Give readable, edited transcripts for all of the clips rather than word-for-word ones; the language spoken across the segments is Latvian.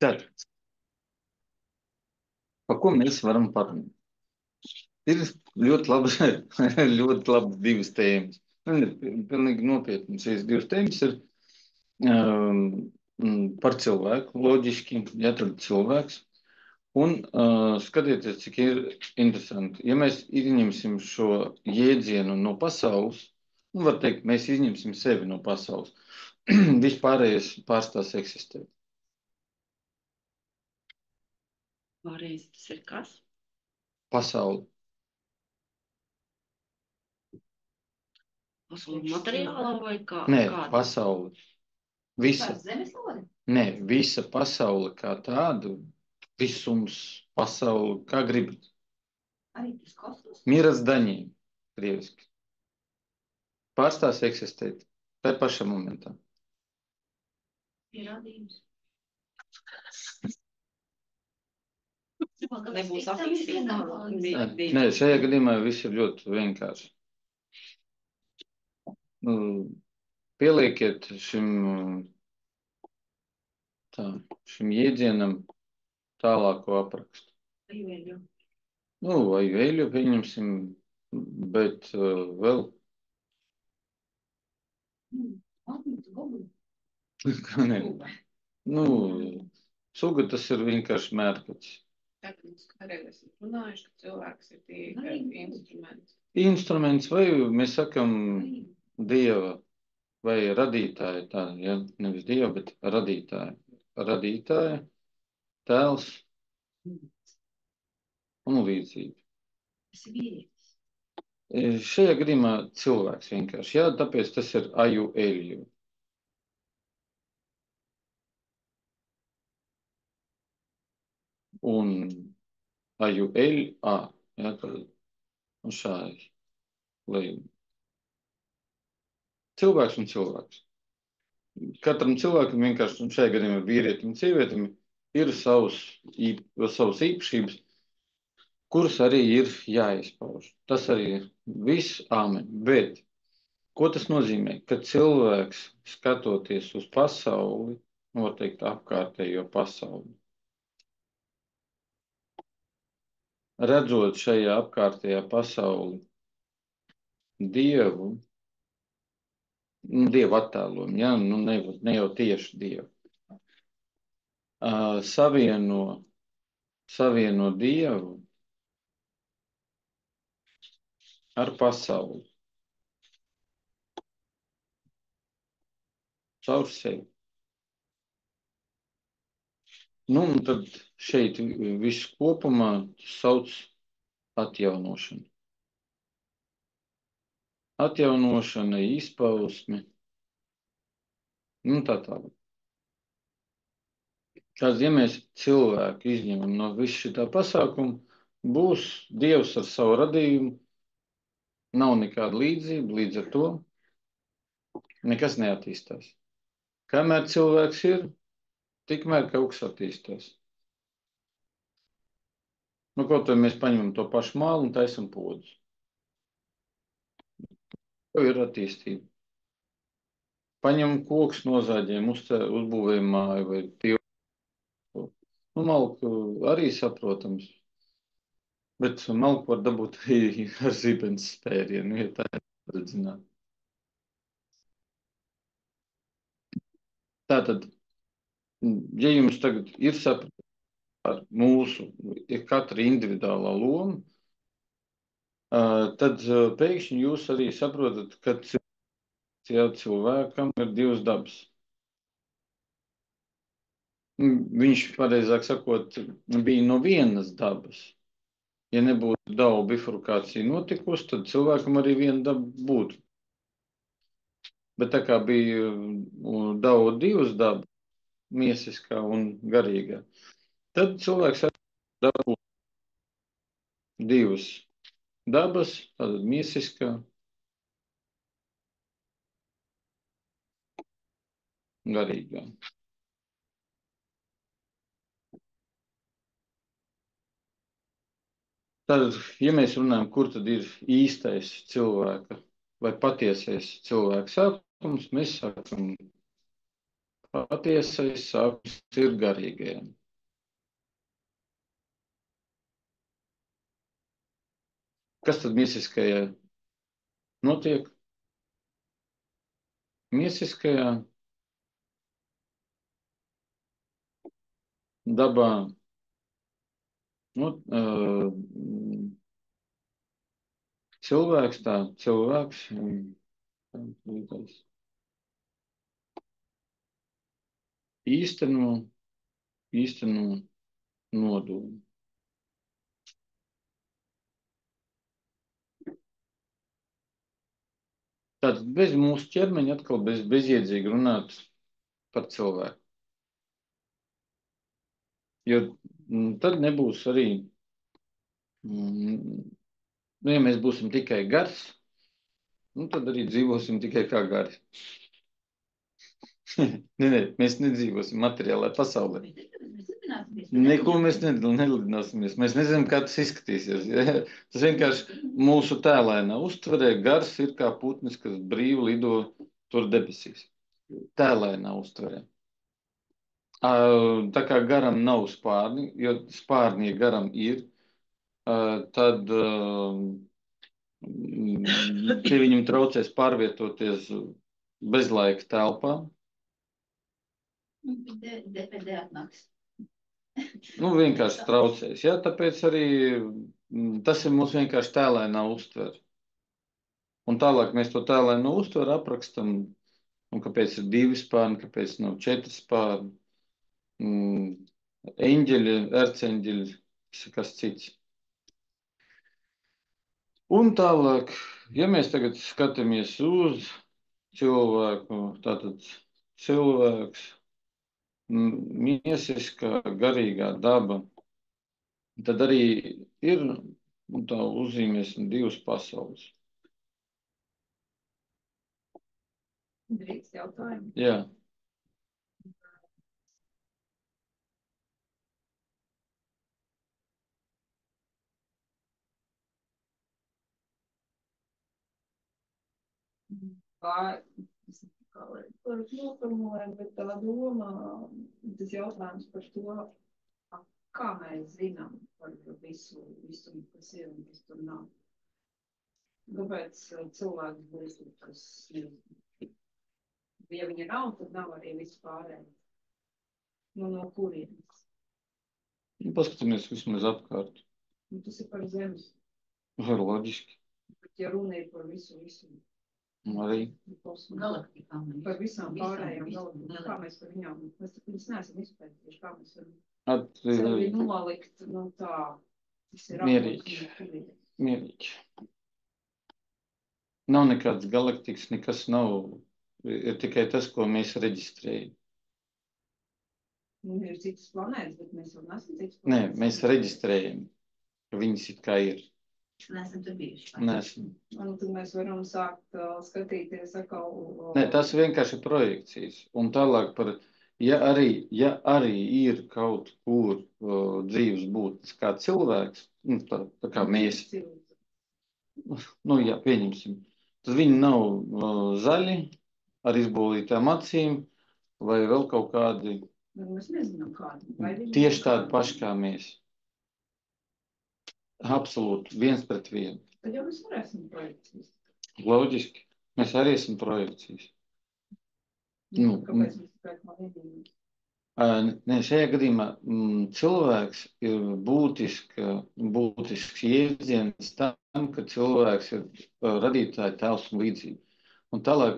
Tad, par ko mēs varam parunāt? Ir ļoti labi, ļoti labi divas tēmas. Man ir pilnīgi nopietnas. Šīs divas tēmas ir par cilvēku, loģiski, ja tad cilvēks. Un skatieties, cik ir interesanti. Ja mēs izņemsim šo jēdzienu no pasaules, nu, var teikt, mēs izņemsim sevi no pasaules. Vispārējais pārstās eksistēt. Pārējais tas ir kas? Pasaule. Pasaule materiālā vai kā? Nē, kāda? pasaule. Visa. Zemeslode? Nē, visa pasaule kā tāda, visums, pasaule, kā gribat. Arī tas kosmos? Mirazdaņiem, krieviski. Pārstās eksistēt tajā pašā momentā. Pierādījums. Nebūs attīstība. Nē, šajā gadījumā viss ir ļoti vienkārši. Pielieciet šim jēdzienam tālāko aprakstu. Ajuēļu. Vai vēļu pieņemsim, bet vēl. Atmītu gobuli. Nē. Suga tas ir vienkārši mērķis. Tagad mums kādreiz esam runājuši, ka cilvēks ir tikai instruments. Instruments vai mēs sakam dieva vai radītāja, tā, ja, nevis dieva, bet radītāja. Radītāja, tēls un līdzība. Tas ir vīrietis. Šajā gadījumā cilvēks vienkārši, jā, tāpēc tas ir aju eļu. Un aju eļu, jā, tad un šādi lejumi. Cilvēks un cilvēks. Katram cilvēkam vienkārši, un šajā gadījumā vīrietim un sievietim, ir savas īpašības, kuras arī ir jāizpauž. Tas arī ir viss, āmen. Bet, ko tas nozīmē? Ka cilvēks, skatoties uz pasauli, var teikt apkārtējo pasauli, redzot šajā apkārtējā pasauli Dievu, Dievu attēlojumu, ja? Ne jau tieši Dievu. Savieno Dievu ar pasauli. Caur sevi. Un tad šeit viss kopumā sauc atjaunošanu. Atjaunošana, izpausme, tā tālāk. Kāds, ja mēs cilvēku izņemam no visu šitā pasākuma, būs Dievs ar savu radījumu, nav nekāda līdzība, līdz ar to nekas neattīstās. Kamēr cilvēks ir, tikmēr kaut kas attīstās. Kaut vai mēs paņemam to pašu mālu un taisam podus. Jau ir attīstība. Paņemam kokus nozāģējam, uzbūvējam māju vai tīvu. Malku arī saprotams. Bet malku var dabūt arī ar zibens spērienu, ja tā ir redzināt. Tātad, ja jums tagad ir saprotams par mūsu, ir katra individuālā loma, tad pēkšņi jūs arī saprotat, ka cilvēkam ir divas dabas. Viņš, pareizāk sakot, bija no vienas dabas. Ja nebūtu dabu bifurkācija notikusi, tad cilvēkam arī viena daba būtu. Bet tā kā bija dabu divas dabas, miesiskā un garīgā, tad cilvēks arī dabūtu divas dabas, tātad miesiskā un garīgā. Tad, ja mēs runājam, kur tad ir īstais cilvēka vai patiesais cilvēka sākums, mēs sākam Patiesais sākums ir garīgajam. Kas tad miesiskajā notiek? Miesiskajā dabā cilvēks īsteno nodomu. Tātad bez mūsu ķermeņa atkal bezjēdzīgi runāt par cilvēku. Jo tad nebūs arī, ja mēs būsim tikai gars, tad arī dzīvosim tikai kā gari. Nē, mēs nedzīvosim materiālā pasaulē. Neko mēs nelidināsimies. Mēs nezinām, kā tas izskatīsies. Ja? Tas vienkārši mūsu tēlēnā uztverē gars ir kā putnis, kas brīvi lido tur debesīs. Tēlēnā uztverē. Tā kā garam nav spārni, jo spārni garam ir, tad pie viņam traucēs pārvietoties bezlaika telpā. DPD atnāks. Vienkārši traucēs. Ja? Tāpēc arī tas ir mūsu vienkārši tēlēnā uztver. Un tālāk mēs to tēlēnā uztver aprakstam, un kāpēc ir 2 spārni, kāpēc nav 4 spārni. Eņģeļi, erceņģeļi, kas cits. Un tālāk, ja mēs tagad skatāmies uz cilvēku, tātad cilvēks, miesiskā, garīgā daba, tad arī ir, tā uzzīmēsim 2 pasaules. Drīkst jautājumu? Jā. Vai, par noformulējumu, bet tā doma, tas jautājums par to, kā mēs zinām par visu, kas ir un kas tur nav. Kāpēc cilvēks būs, kas ir? Ja viņa nav, tad nav arī viss pārējais. No kurienes? Paskatāmies vismaz apkārt. Tas ir par zemes. Loģiski. Bet ja runa ir par visu. Arī. Galaktikām. Par visām pārējām galaktikām. Kā mēs par viņām? Mēs neesam izpētījuši, kā mēs varam sevi nolikt, tā. Tas ir Mierīgi. Nav nekāds galaktikas, nekas nav. Ir tikai tas, ko mēs reģistrējam. Ir citas planētas, bet mēs jau nesam citas planētas. Nē, mēs reģistrējam, ka viņas it kā ir. Neesam tur bijuši. Nesam. Un tad mēs varam sākt skatīties atkal. Nē, tas vienkārši ir projekcijas. Un tālāk par, ja arī ir kaut kur dzīves būtnes kā cilvēks, tā kā mēs, jā, pieņemsim, tad viņi nav zaļi, ar izbolītām acīm, vai vēl kaut kādi. Mēs nezinām kādi. Tieši tādi paši kā mēs. Absolūti, 1 pret 1. Tad jau mēs varēsim projekcijas. Loģiski. Mēs arī esam projekcijas. Kāpēc mēs tikai kā vienīgi? Nē, šajā gadījumā cilvēks ir būtisks jēdziens tam, ka cilvēks ir radītāja tēls un līdzība. Un tālāk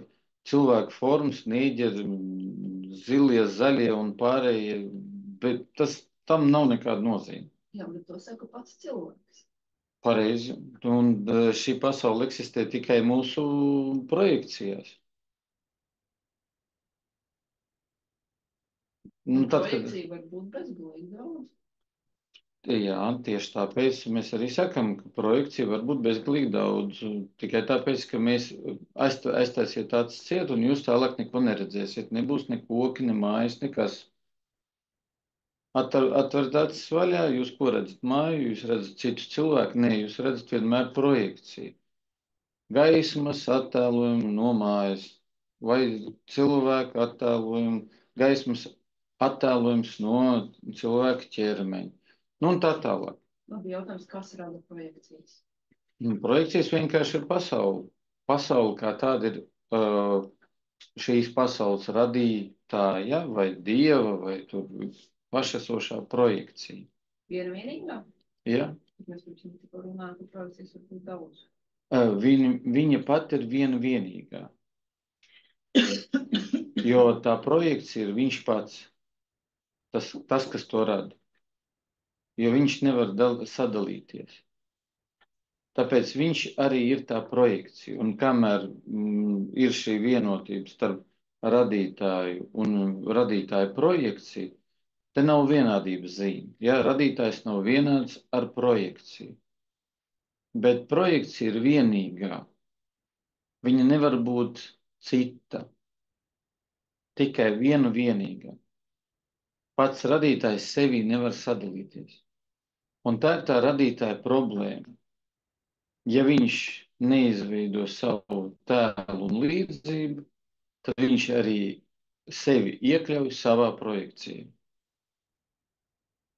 cilvēku formas, nīģeri, zilie, zaļie un pārējie, bet tam nav nekāda nozīme. Jā, bet to saka pats cilvēks. Pareizi. Un šī pasaule eksistē tikai mūsu projekcijās. Projekcija var būt bezgalīgi daudz. Jā, tieši tāpēc mēs arī sakam, ka projekcija var būt bezgalīgi daudz. Tikai tāpēc, ka mēs aiztaisiet tāds ciet, un jūs tālāk neko neredzēsiet. Nebūs ne koki, ne mājas, nekas. Atverat acis vaļā, jūs ko redzat? Māju, jūs redzat citus cilvēku? Nē, jūs redzat vienmēr projekciju. Gaismas attēlojumu no mājas vai cilvēku attēlojumu gaismas attēlojums no cilvēka ķermeņa. Nu, un tā tālāk. Labi, jautājums, kas rada projekcijas? Projekcijas vienkārši ir pasaule. Pasaule kā tāda ir šīs pasaules radītāja vai dieva vai tur pašesošā projekcija. Viena vienīgā? Ja? Mēs pirms tikko runājam, ka projekcijas var būt daudz. Viņa pat ir viena vienīgā. Jo tā projekcija ir viņš pats. Tas, kas to rada. Jo viņš nevar sadalīties. Tāpēc viņš arī ir tā projekcija. Un kamēr ir šī vienotība starp radītāju un radītāju projekciju, te nav vienādības zīme. Ja? Radītājs nav vienāds ar projekciju. Bet projekcija ir vienīgā. Viņa nevar būt cita. Tikai viena vienīgā. Pats radītājs sevī nevar sadalīties. Un tā ir tā radītāja problēma. Ja viņš neizveido savu tēlu un līdzību, tad viņš arī sevi iekļauj savā projekcijā.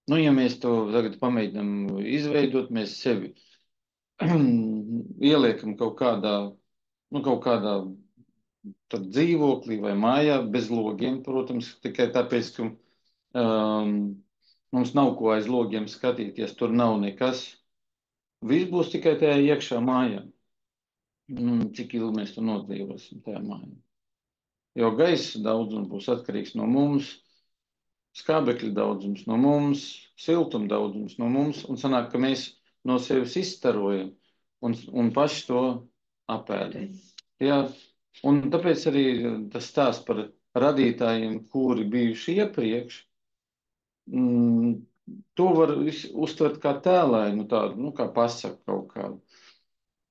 Nu, ja mēs to tagad pamēģinām izveidot, mēs sevi ieliekam kaut kādā tad dzīvoklī vai mājā bez logiem, protams, tikai tāpēc, ka mums nav ko aiz logiem skatīties, tur nav nekas. Viss būs tikai tajā iekšā mājā. Cik ilgi mēs tur nodzīvosim tajā mājā. Jo gaisa daudzums būs atkarīgs no mums, skābekļa daudzums no mums, siltuma daudzums no mums, un sanāk, ka mēs no sevis izstarojam un paši to apēdam. Jā, un tāpēc arī tas stāsts par radītājiem, kuri bijuši iepriekš, to var uztvert kā tēlēnu tādu, kā pasaku kaut kādu.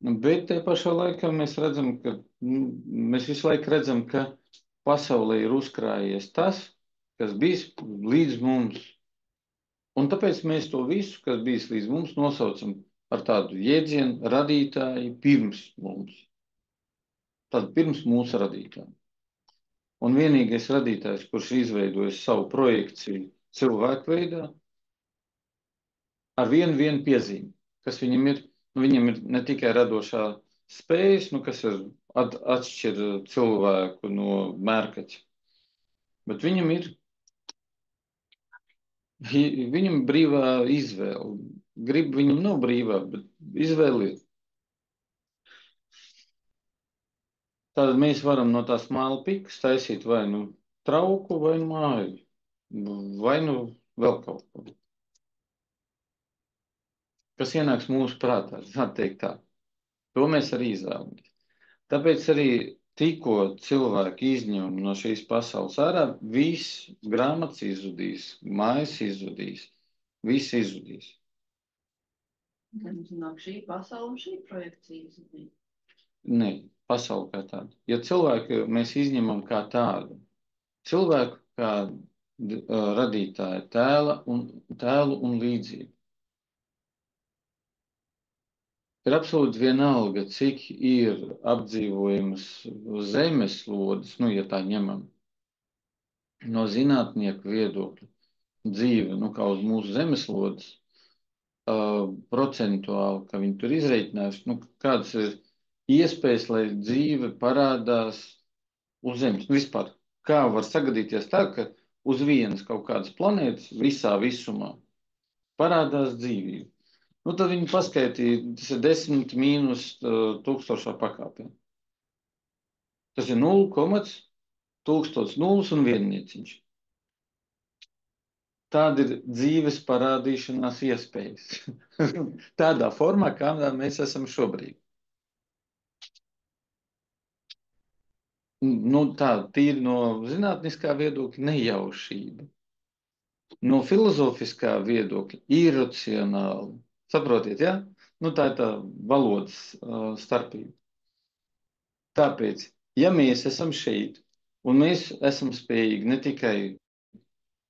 Bet te pašā laikā mēs redzam, mēs visu laiku redzam, ka pasaulē ir uzkrājies tas, kas bijis līdz mums. Un tāpēc mēs to visu, kas bijis līdz mums, nosaucam ar tādu jēdzienu radītāji pirms mums. Tad pirms mūsu radītāji. Un vienīgais radītājs, kurš izveidojis savu projekciju cilvēku veidā, ar vienu piezīmi, kas viņam ir. Viņam ir ne tikai radošā spējas, kas atšķir cilvēku no mērkaķa, bet viņam ir brīvā izvēle. Viņam nav brīvā, bet izvēle ir. Tātad mēs varam no tās māla pikas taisīt vai nu trauku, vai nu māju, vai nu vēl kaut ko. Kas ienāks mūsu prātā, tā teikt tā. To mēs arī izvēlamies. Tāpēc arī tikko cilvēki izņem no šīs pasaules ārā, viss grāmatas izzudīs, mājas izzudīs, viss izzudīs. Tad mums nāk šī pasaule un šī projekcija izzudīs. Nē, pasaule kā tāda. Ja cilvēku mēs izņemam kā tādu, cilvēku kā radītāja tēlu un līdzību. Ir absolūti vienalga, cik ir apdzīvojamas zemeslodes, ja tā ņemam, no zinātnieku viedokļa dzīve, kā uz mūsu zemeslodes, procentuāli, ka viņi tur izreikinājuši, kādas ir iespējas, lai dzīve parādās uz Zemes. Vispār, kā var sagadīties tā, ka uz vienas kaut kādas planētas visā visumā parādās dzīvība. Tad viņi paskaitīja, tas ir 10 mīnus 1000 pakāpē. Tas ir 0,1000 un viennieciņš. Tāda ir dzīves parādīšanās iespējas. Tādā formā, kādā mēs esam šobrīd. Tā tīri no zinātniskā viedokļa nejaušība. No filozofiskā viedokļa iracionāli. Saprotiet, ja? Tā ir tā valodas starpība. Tāpēc, ja mēs esam šeit, un mēs esam spējīgi ne tikai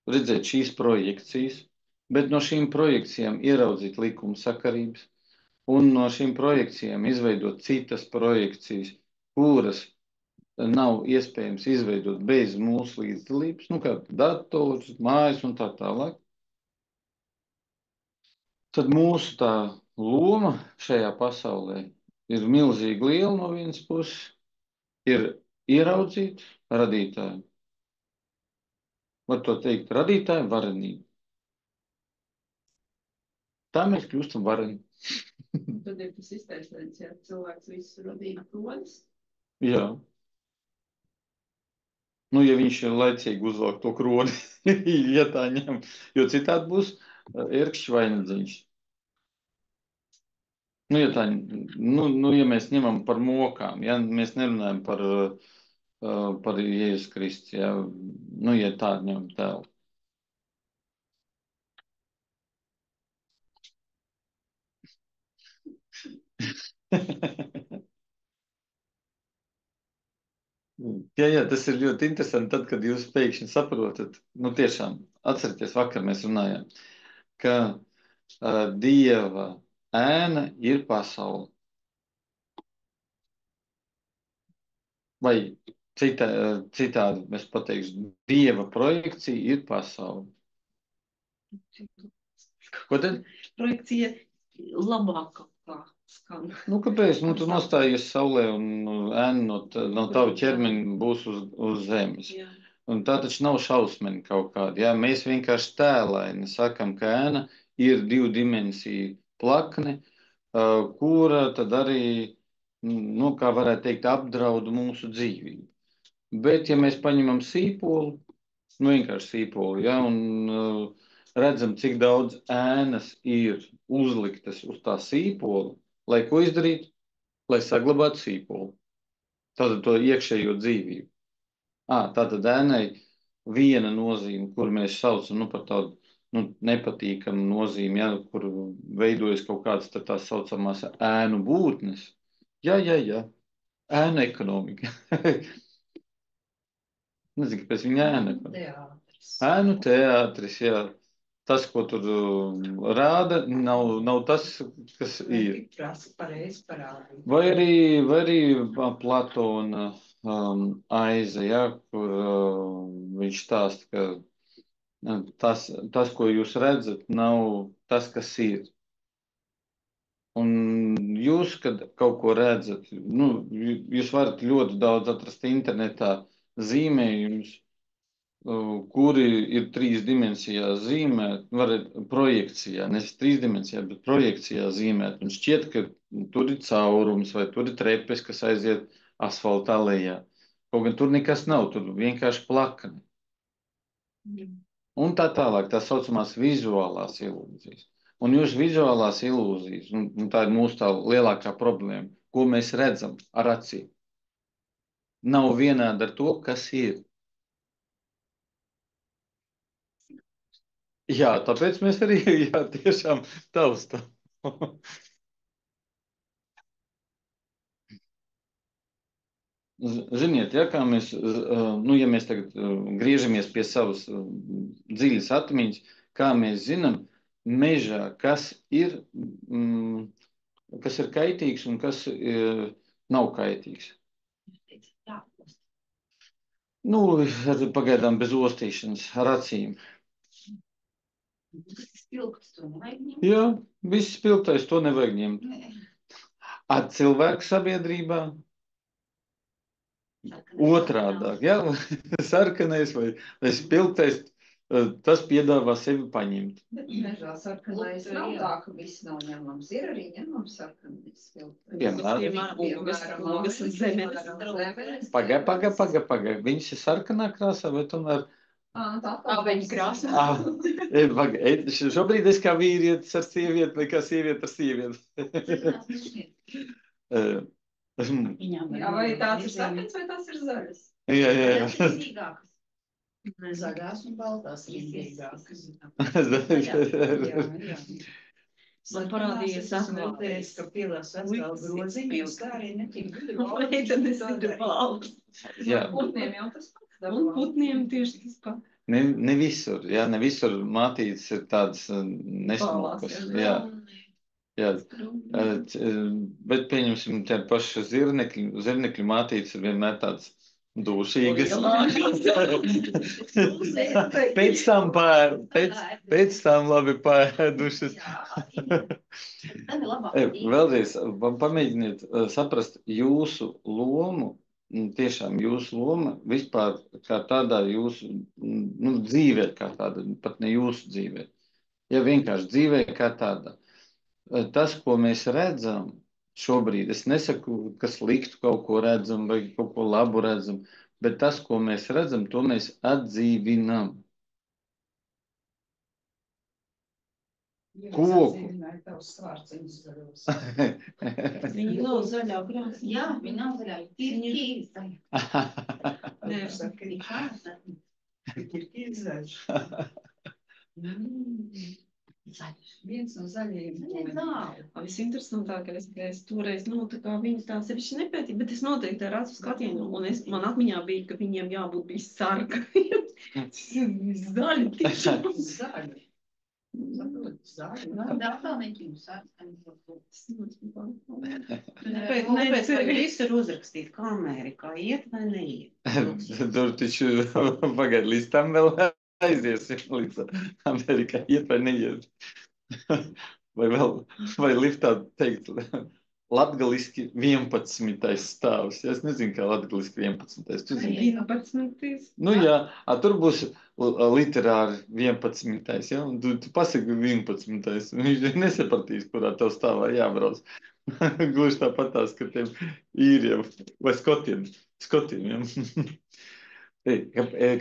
redzēt šīs projekcijas, bet no šīm projekcijām ieraudzīt likuma sakarības, un no šīm projekcijām izveidot citas projekcijas, kuras nav iespējams izveidot bez mūsu līdzdalības, nu kā dators, mājas un tā tālāk, tad mūsu tā loma šajā pasaulē ir milzīgi liela no vienas puses, ir ieraudzīt radītāju. Var to teikt, radītāju varenību. Tā mēs kļūstam vareni. Tad ir tas izteiciens, ja cilvēks visu radību rodas. Jā. Nu, ja viņš ir laicīgi uzvelk to kroni, ja tā ņem, jo citādi būs ērkšķi vainagdziņš. Nu, ja tā, ja mēs ņemam par mokām, ja mēs nerunājam par Jēzus Kristus, ja, nu, ja tā ņemam tēlu. Jā, tas ir ļoti interesanti, tad, kad jūs pēkšņi saprotat, nu tiešām, atcerieties, vakar mēs runājām, ka Dieva ēna ir pasaule. Vai citādi mēs pateiksim, Dieva projekcija ir pasaule. Ko tad? Projekcija labāk kā skan. Nu, kāpēc? Nu, tu nostājies saulē un ēna no tava ķermeņa būs uz zemes. Jā. Un tā taču nav šausmeni kaut kāda. Jā, mēs vienkārši tēlaini sakam, ka ēna ir divu dimensiju plakne, kura tad arī, nu, kā varētu teikt, apdraud mūsu dzīvību. Bet, ja mēs paņemam sīpolu, nu, vienkārši sīpolu, ja, un redzam, cik daudz ēnas ir uzliktas uz tā sīpola, lai ko izdarītu? Lai saglabātu sīpolu. Tātad to iekšējo dzīvību. Tātad ēnai viena nozīme, kur mēs saucam par tādu nepatīkamu nozīmi, ja, kur veidojas kaut kādas tā saucamās ēnu būtnes. Jā. Ēnu ekonomika. Nezinu, kāpēc viņa ēna. Ēnu teātris, jā. Tas, ko tur rāda, nav tas, kas ir. Vai arī Platona aiza, ja, kur viņš stāsta, ka tas, ko jūs redzat, nav tas, kas ir. Un jūs, kad kaut ko redzat, jūs varat ļoti daudz atrast internetā zīmējumus, kuri ir trīs dimensijās zīmēt, varat projekcijā, nevis trīs dimensijā, bet projekcijā zīmēt. Un šķiet, ka tur ir caurums vai tur ir trepes, kas aiziet asfalta alejā. Kaut gan tur nekas nav, tur vienkārši plakani. Un tā tālāk, tā saucamās vizuālās ilūzijas. Un jūs vizuālās ilūzijas, un tā ir mūsu tā lielākā problēma, ko mēs redzam ar acīm, nav vienāda ar to, kas ir. Jā, tāpēc mēs arī tiešām taustām. Ziniet, ja, kā mēs, ja mēs tagad griežamies pie savas dziļas atmiņas, kā mēs zinām, mežā, kas ir kaitīgs un kas nav kaitīgs. Pagaidām bez ostīšanas, ar acīm. Jā, viss spilgtais to nevajag ņemt. Ar cilvēku sabiedrībā otrādāk, jā, sarkanais vai spilgtais, tas piedāvā sevi paņemt. Bet mežā sarkanais nav tā, ka viss nav ņemams. Ir arī ņemams sarkanais spilgtais. Piemēram, pagai. Viņš ir sarkanā krāsā, vai tomēr... Viņa krāsa. Šobrīd es kā vīrietis ar sievieti vai kā sievieti ar sievieti. Jā, vai tāds ir sarkans vai tāds ir zaļas? Jā. Zaļās un baltās rīzīgākas. Man parādījies atvēlties, ka pielās atkal groziņus, kā arī netīk. Meitenes ir balts. Putniem jau tas pats. Un putniem tieši tas pats. Ne visur, jā, ne visur mātītes ir tādas nesmukas. Jā. Bet pieņemsim, tie paši zirnekļu mātītes ir vienmēr tādas Dūšīgas. Lielākas. Pēc tam labi pēdušas. Vēlreiz pamēģiniet saprast jūsu lomu, tiešām jūsu loma vispār kā tādā jūsu dzīvē, kā tāda, pat ne jūsu dzīvē. Ja vienkārši dzīvē kā tāda. Tas, ko mēs redzam šobrīd, es nesaku, ka sliktu kaut ko redzam vai kaut ko labu redzam, bet tas, ko mēs redzam, to mēs atdzīvinām. Koku. Viņi nav zaļā krāsā. Jā, viņi nav zaļā. Tirkīs zaļā. Tirkīs zaļš. Viens no zaļajiem. Visinteresantākais, ka es toreiz, tā kā viņas tā sevišķi nepētīja, bet es noteikti ar acu skatienu, un man atmiņā bija, ka viņiem jābūt bijis sarkaniem. Zaļi, tiešām zaļi. Tāpēc visu ir uzrakstīt, kā Amerikā iet vai neiet. Tur taču pagaid līdz tam vēl aiziesim līdz Amerikā iet vai neiet. Vai liftā teikt latgaliski 11. stāvs. Es nezinu, kā latgaliski 11. Tu zini? 11. Nu jā, tur būs literāri 11. Ja? Tu pasaki 11. Viņš nesapratīs, kurā tev stāvā jābrauc. Gluži tāpatās, ka tiem īriem vai skotiem. Ja?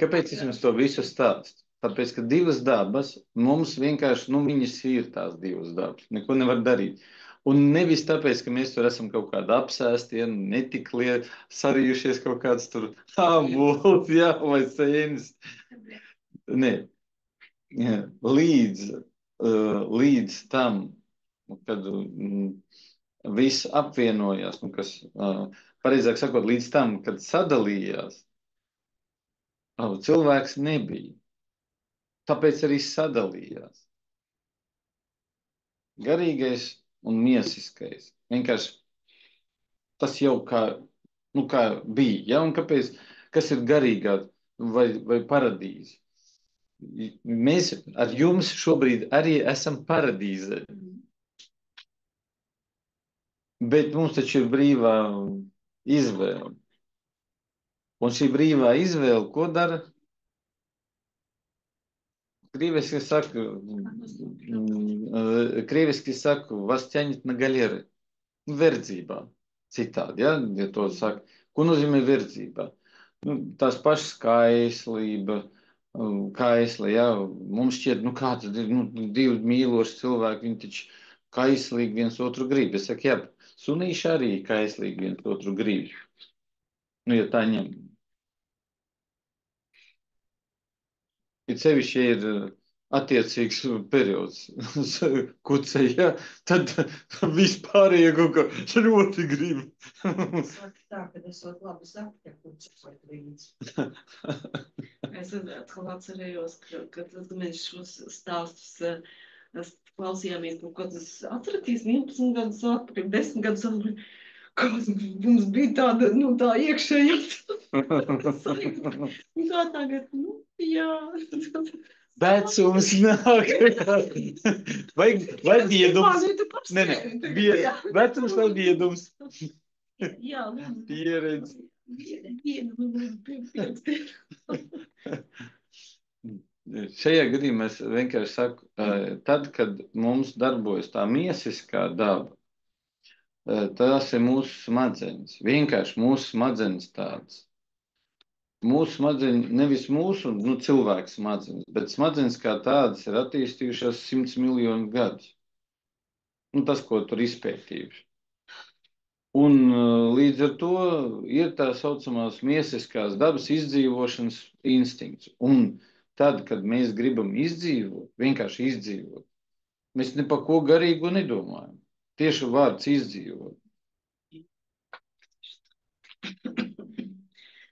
Kāpēc es jums to visu stāstu? Tāpēc, ka divas dabas mums vienkārši, viņas ir tās divas dabas. Neko nevar darīt. Un nevis tāpēc, ka mēs tur esam kaut kādi apsēsti, ja, netiklie, sarījušies kaut kāds tur ābols, jā, vai sēnes. Nē. Līdz tam, kad viss apvienojās, kas, pareizāk sakot, līdz tam, kad sadalījās, cilvēks nebija. Tāpēc arī sadalījās. Garīgais un miesiskais. Vienkārši tas jau kā bija. Ja? Un kāpēc, kas ir garīgā vai paradīze? Mēs ar jums šobrīd arī esam paradīzē. Bet mums taču ir brīvā izvēle. Un šī brīvā izvēle, ko dara? Krieviski saku, vas ķaņit na galeri. Verdzībā. Citādi, ja to saka. Ko nozīmē verdzībā? Tās pašas kaislība, ja. Mums šķiet, kā tad ir, divi mīloši cilvēki, viņi taču kaislīgi viens otru grib. Es saku, jā, sunīši arī kaislīgi viens otru grib. Ja tā ņem. Ir sevišķi ir attiecīgs periods kucei, ja? Tad vispārējie kaut kā ļoti grib. Tā, kad esot labi zakti, ja kucei vai līdz. Es atkal atcerējos, ka mēs šos stāstus klausījāmies kaut kādas atceratīs 11 gadus atpakaļ, 10 gadus atpakaļ. Kāds mums bija tāda, tā iekšējā kā tagad, jā. Vecums nāk. Vai biedums? Nē, vecums vai biedums? Jā, pieredze. Šajā gadījumā es vienkārši saku, tad, kad mums darbojas tā miesiskā daba, tās ir mūsu smadzenes. Vienkārši mūsu smadzenes tādas. Mūsu smadzenes, nevis mūsu cilvēku smadzenes, bet smadzenes kā tādas ir attīstījušās 100 miljonu gadus. Tas, ko tur izpētījuši. Un līdz ar to ir tā saucamās miesiskās dabas izdzīvošanas instinkts. Un tad, kad mēs gribam izdzīvot, vienkārši izdzīvot, mēs ne par ko garīgu nedomājam. Tieši vārds izdzīvot.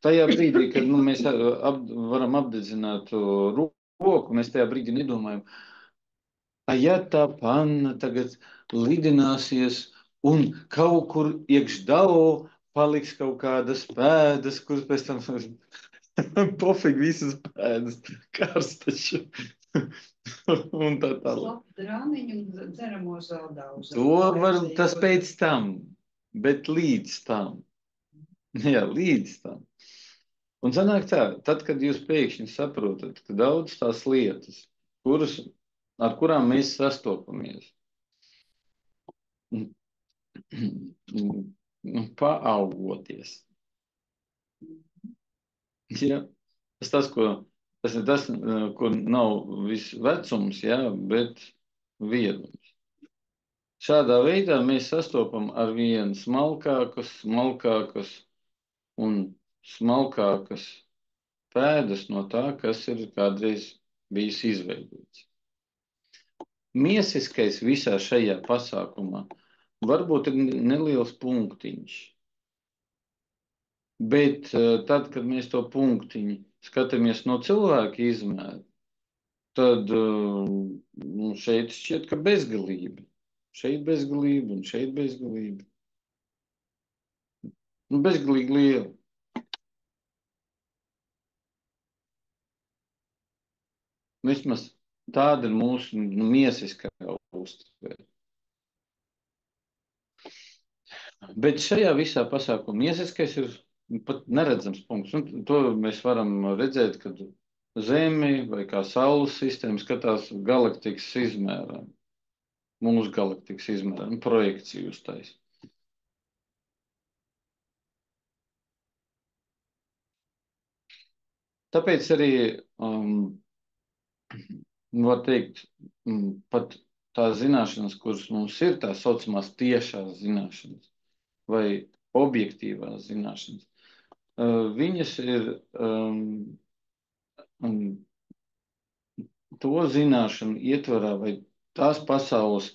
Tajā brīdī, kad mēs varam apdedzināt roku, mēs tajā brīdī nedomājam, ja tā panna tagad lidināsies un kaut kur iekš Dao paliks kaut kādas pēdas, kuras pēc tam pofīgi visas pēdas karstaču. Un tā tālāk. Slapu drāniņu un dzeramo vēl daudz. Tas pēc tam, bet līdz tam. Jā, līdz tam. Un sanāk tā, tad, kad jūs pēkšņi saprotat, ka daudz tās lietas, ar kurām mēs sastopamies, paaugoties. Ja? Tas ir tas, kur nav viss vecums, ja, bet viedums. Šādā veidā mēs sastopam ar vien smalkākas un smalkākas pēdas no tā, kas ir kādreiz bijis izveidots. Miesiskais visā šajā pasākumā varbūt ir neliels punktiņš, bet tad, kad mēs to punktiņu skatāmies no cilvēka izmēra, tad šeit šķiet, ka bezgalība. Šeit bezgalība un šeit bezgalība. Bezgalīgi liela. Vismaz tāda ir mūsu miesiskā uztvere. Bet šajā visā pasākumā miesiskais ir pat neredzams punkts. Un to mēs varam redzēt, kad Zemi vai kā Saules sistēma skatās galaktikas izmērā. Mūsu galaktikas izmērā. Projekciju uztais. Tāpēc arī, var teikt, pat tās zināšanas, kuras mums ir, tā saucamās tiešās zināšanas vai objektīvās zināšanas, viņas ir to zināšanu ietvarā vai tās pasaules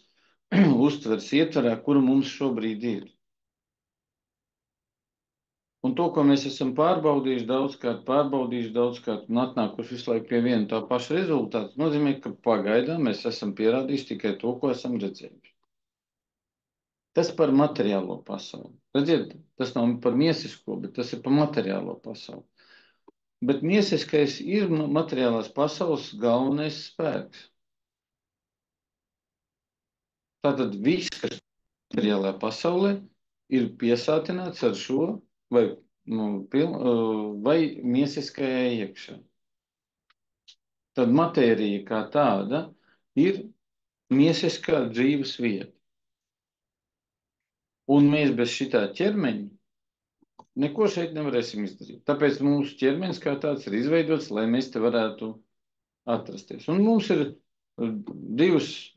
uztveres ietvarā, kura mums šobrīd ir. Un to, ko mēs esam pārbaudījuši daudzkārt un atnākuši visu laiku pie viena tā paša rezultāta, nozīmē, ka pagaidām mēs esam pierādījuši tikai to, ko esam redzējuši. Tas par materiālo pasauli. Redziet, tas nav par miesisko, bet tas ir par materiālo pasauli. Bet miesiskais ir materiālās pasaules galvenais spēks. Tātad viss, kas materiālajā pasaulē, ir piesātināts ar šo vai miesiskajā iekšā. Tad matērija kā tāda ir miesiskā dzīves vieta. Un mēs bez šitā ķermeņa neko šeit nevarēsim izdarīt. Tāpēc mūsu ķermenis kā tāds ir izveidots, lai mēs te varētu atrasties. Un mums ir divas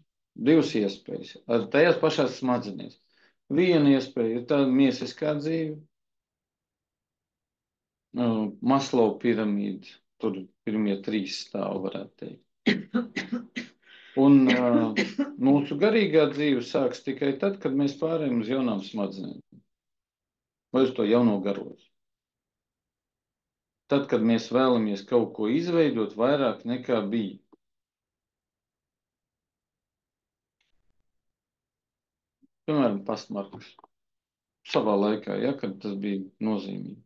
iespējas ar tajās pašās smadzenēs. Viena iespēja ir tā miesiskā dzīve, Maslow piramīda, tur pirmie 3 stāvi, varētu teikt. Un mūsu garīgā dzīve sāks tikai tad, kad mēs pārējām uz jaunām smadzenēm. Vai uz to jauno garozi. Tad, kad mēs vēlamies kaut ko izveidot vairāk nekā bija. Piemēram, pastmarkas. Savā laikā, ja, kad tas bija nozīmīgi.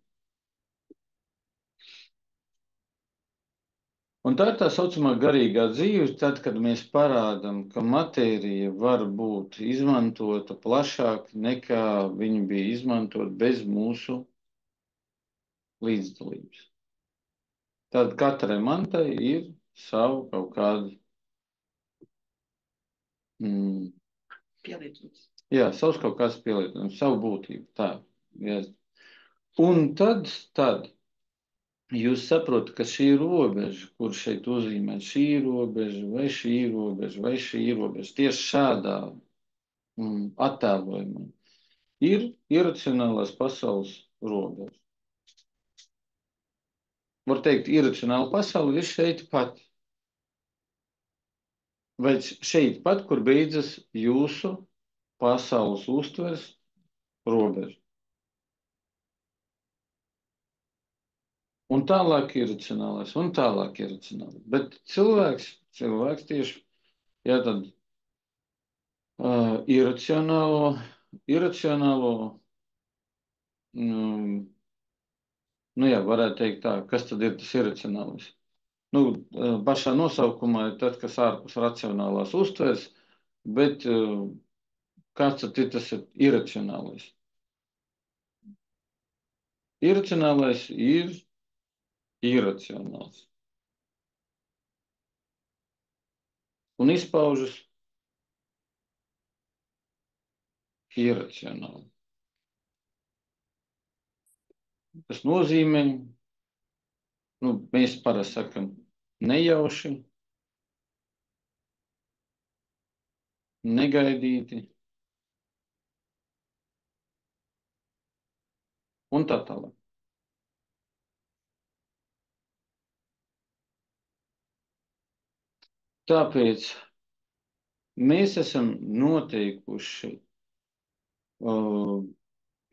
Un tā ir tā saucamā garīgā dzīve, tad, kad mēs parādam, ka matērija var būt izmantota plašāk nekā viņa bija izmantot bez mūsu līdzdalības. Tad katrai mantai ir savu kaut kādu pielietojums. Jā, savs kaut kāds pielietojums, savu būtību. Tā. Jā. Un tad jūs saprotat, ka šī robeža, kur šeit uzzīmē šī robeža, vai šī robeža, vai šī robeža, tieši šādā attēlojumā, ir iracionālās pasaules robeža. Var teikt, iracionāla pasaule ir šeit pat. Vai šeit pat, kur beidzas jūsu pasaules uztveres robeža. Un tālāk iracionālais, un tālāk iracionālais. Bet cilvēks tieši, jā, tad iracionālo Nu jā, varētu teikt tā, kas tad ir tas iracionālais? Nu, pašā nosaukumā ir tas, kas ārpus racionālās uztveres, bet kāds tad ir tas iracionālais? Iracionālais ir iracionāls. Un izpaužas iracionāli. Tas nozīmē, mēs parasti sakam, nejauši, negaidīti un tā tālāk. Tāpēc mēs esam noteikuši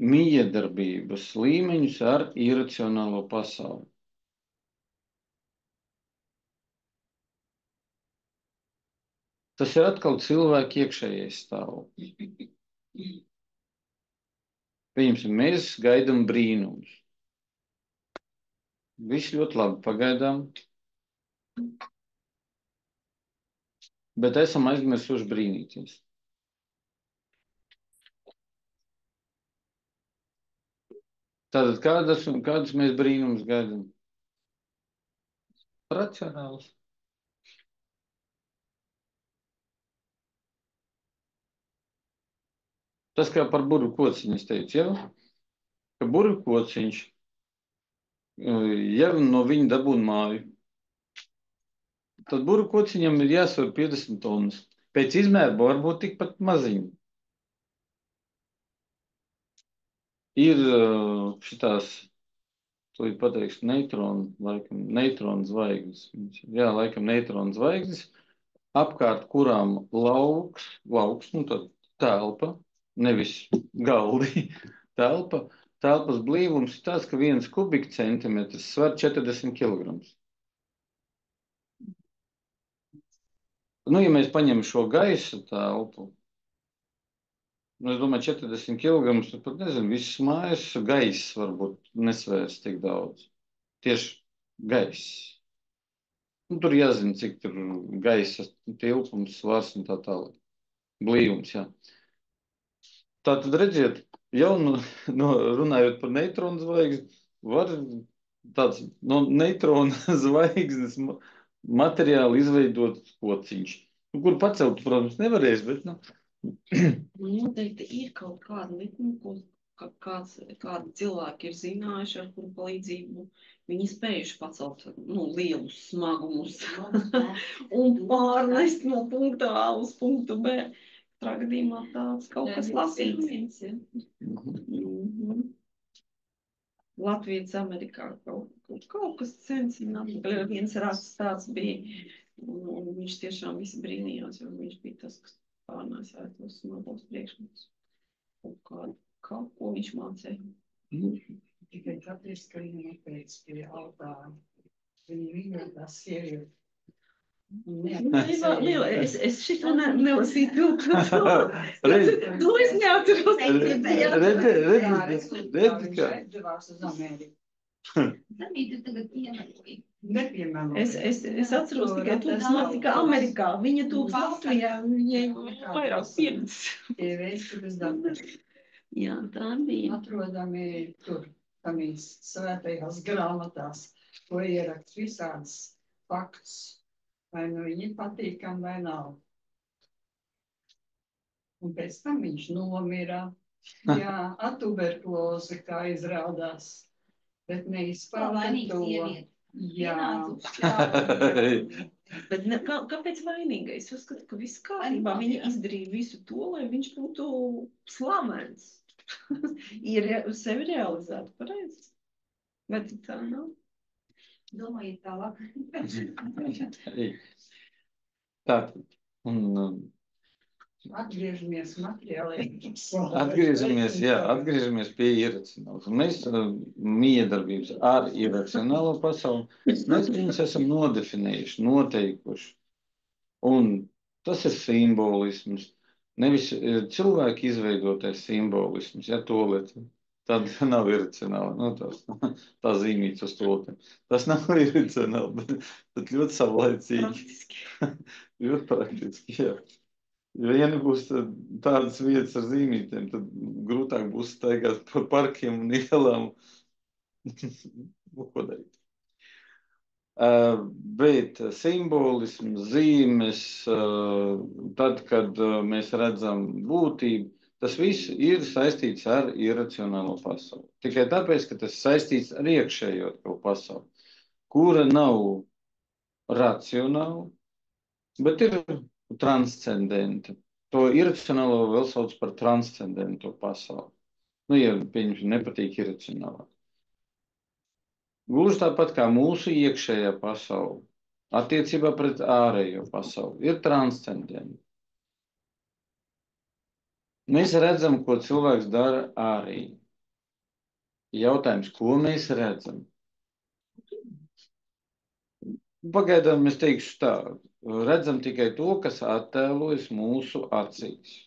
miedarbības līmeņus ar iracionālo pasauli. Tas ir atkal cilvēka iekšējais stāvoklis. Pieņemsim, mēs gaidām brīnumus. Viss ļoti labi pagaidām, bet esam aizmirsuši brīnīties. Tātad kādus mēs brīnumus gaidām? Racionāls. Tas kā par burvu kociņu es teicu, ja? Ka burvu kociņš, ja no viņa dabūna māju, tad burvu kociņam ir jāsver 50 tonnas. Pēc izmēra varbūt tikpat maziņi. Ir šitās, to ir pateikšu, neitronu zvaigznes. Jā, laikam neitronu zvaigznes, apkārt kurām lauks, tad telpa, nevis galdi, telpas blīvums ir tāds, ka 1 kubikcentimetrs svar 40 kg. Ja mēs paņemam šo gaisa telpu, es domāju, 40 kg, tad pat nezinu, visas mājas gaiss varbūt nesvērs tik daudz. Tieši gaiss. Tur jāzina, cik tur gaisa tilpums, svars un tā tālāk. Blīvums, jā. Tātad redziet, jau runājot par neitronu zvaigzni, var tāds no neitrona zvaigznes materiāli izveidot kociņš. Kur pacelt, protams, nevarēs, bet, Noteikti ir kaut kāda likuma, kādi cilvēki ir zinājuši, ar kuru palīdzību viņi spējuši pacelt lielus smagumus un pārnest no punkta A uz punktu B. Katrā gadījumā tāds kaut kas lasīts. Latvijas Amerikā kaut kas censināt. Viens raksts tāds bija, un viņš tiešām visi brīnījās, jo viņš bija tas, kas pārnēsāja tos smagos priekšmetus. Kaut ko viņš mācēja. Tikai tāpēc, ka viņam pēc pie altāra. Viņa vīrot tās sievietes. Es šito nelasīju. To es neatceros. Es atceros tikai to, kas notika Amerikā. Viņa tūks Latvijā, viņai vairāk pieredzes. Jā, tā bija. Atrodami tur, tamīs svētajās grāmatās, ko ierakst visādas fakts. Vai nu viņi patīkam vai nav. Un pēc tam viņš nomira. Jā, tuberkulozi, kā izrādās. Bet neizpārta to. Jā. Bet kāpēc vainīgais? Es uzskatu, ka viss kārtībā. Viņa izdarīja visu to, lai viņš būtu slavens. Ir sevi realizēt pareizi. Vai tā nav? Domājiet tālāk. Tātad. Atgriežamies materiālajā. Atgriežamies pie iracionālas. Mēs miedarbības ar iracionālo pasauli, mēs viņus esam nodefinējuši, noteikuši. Un tas ir simbolisms. Nevis cilvēki izveidotais simbolisms, ja to lieta. Tad nav iracionāli. Nu, tā zīmīts uz stulpiem. Tas nav iracionāli, bet ļoti savlaicīgi. Praktiski. Ļoti praktiski, jā. Ja nebūs tādas vietas ar zīmītiem, tad grūtāk būs staigāt pa parkiem un ielām. Ko darīt? Bet simbolisms, zīmes, tad, kad mēs redzam būtību, tas viss ir saistīts ar iracionālo pasauli. Tikai tāpēc, ka tas saistīts ar iekšējo pasauli, kura nav racionāla, bet ir transcendenta. To iracionālo vēl sauc par transcendentu pasauli. Nu, ja pieņemsim, nepatīk iracionālā. Gluži tāpat kā mūsu iekšējā pasaule, attiecībā pret ārējo pasauli, ir transcendenta. Mēs redzam, ko cilvēks dara ārēji. Jautājums, ko mēs redzam? Pagaidām es teikšu tā, redzam tikai to, kas attēlojas mūsu acīs.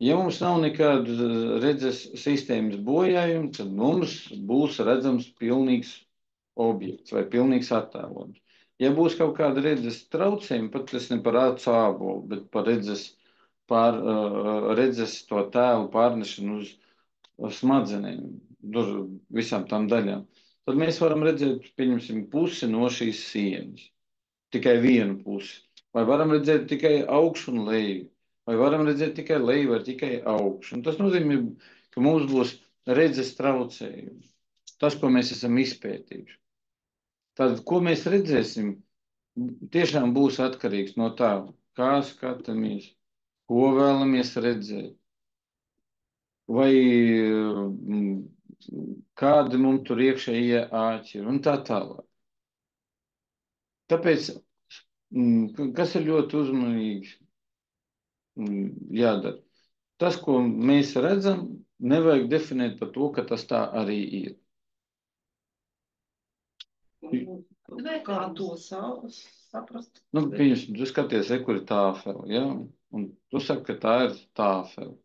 Ja mums nav nekādu redzes sistēmas bojājumu, tad mums būs redzams pilnīgs objekts vai pilnīgs attēlojums. Ja būs kaut kāda redzes traucējuma, pat tas ne par acu ābolu, bet par redzes to tēlu pārnešanu uz smadzenēm, visām tām daļām, tad mēs varam redzēt, pieņemsim, pusi no šīs sienas, tikai vienu pusi. Vai varam redzēt tikai augšu un leju, vai varam redzēt tikai leju vai tikai augšu. Un tas nozīmē, ka mums būs redzes traucējumi. Tas, ko mēs esam izpētījuši. Tad, ko mēs redzēsim, tiešām būs atkarīgs no tā, kā skatāmies, ko vēlamies redzēt, vai kādi mums tur iekšējie āķi ir un tā tālāk. Tāpēc, kas ir ļoti uzmanīgi jādara? Tas, ko mēs redzam, nevajag definēt par to, ka tas tā arī ir. Kā to saprast? Nu, pieņemsim, tu skaties, kur ir tāfeli, ja? Un tu saki, ka tā ir tāfeli.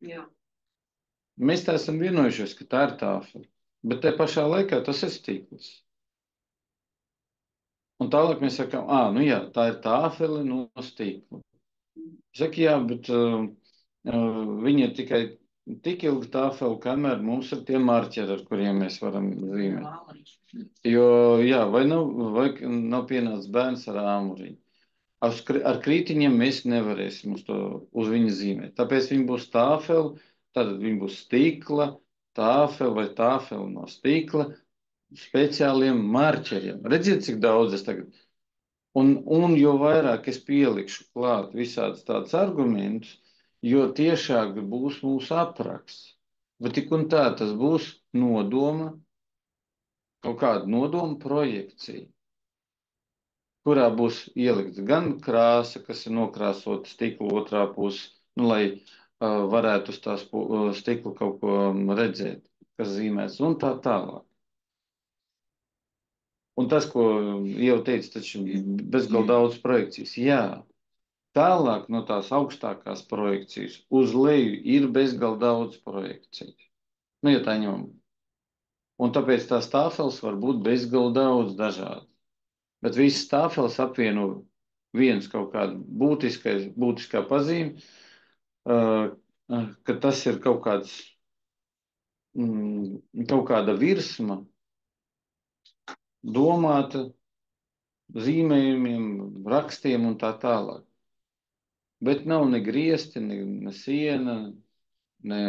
Jā. Mēs tā esam vienojušies, ka tā ir tāfeli, bet te pašā laikā tas ir stikls. Un tālāk mēs sakām, nu jā, tā ir tāfeli no stikla. Saka, jā, bet viņa ir tikai tik ilgi tāfeli, kamēr mums ir tie marķeri, ar kuriem mēs varam zīmēt. Jo, jā, vai nav pienācis bērns ar āmuriņu. Ar krītiņiem mēs nevarēsim uz viņu zīmēt. Tāpēc viņi būs tāfeli, tad viņi būs stikla, tāfeli vai tāfeli no stikla, speciāliem marķeriem. Redziet, cik daudz es tagad. Un jo vairāk es pielikšu klāt visādus tādus argumentus, jo tiešāk būs mūsu apraksts. Bet tik un tā tas būs nodoma, kaut kāda nodoma projekcija, kurā būs ielikts gan krāsa, kas ir nokrāsota stikla otrā pusē, lai varētu uz tās stikla kaut ko redzēt, kas zīmēs un tā tālāk. Un tas, ko jau teicu, taču bezgalīgi daudz projekcijas. Jā, tālāk no tās augstākās projekcijas uz leju ir bezgalīgi daudz projekcijas. Nu, ja tā ņemam. Un tāpēc tās tāfeles var būt bezgalīgi daudz dažādi. Bet visas tāfeles apvieno viens kaut kāda būtiskā pazīme, ka tas ir kaut kāda virsma, domāta zīmējumiem, rakstiem un tā tālāk. Bet nav ne griesti, ne siena, ne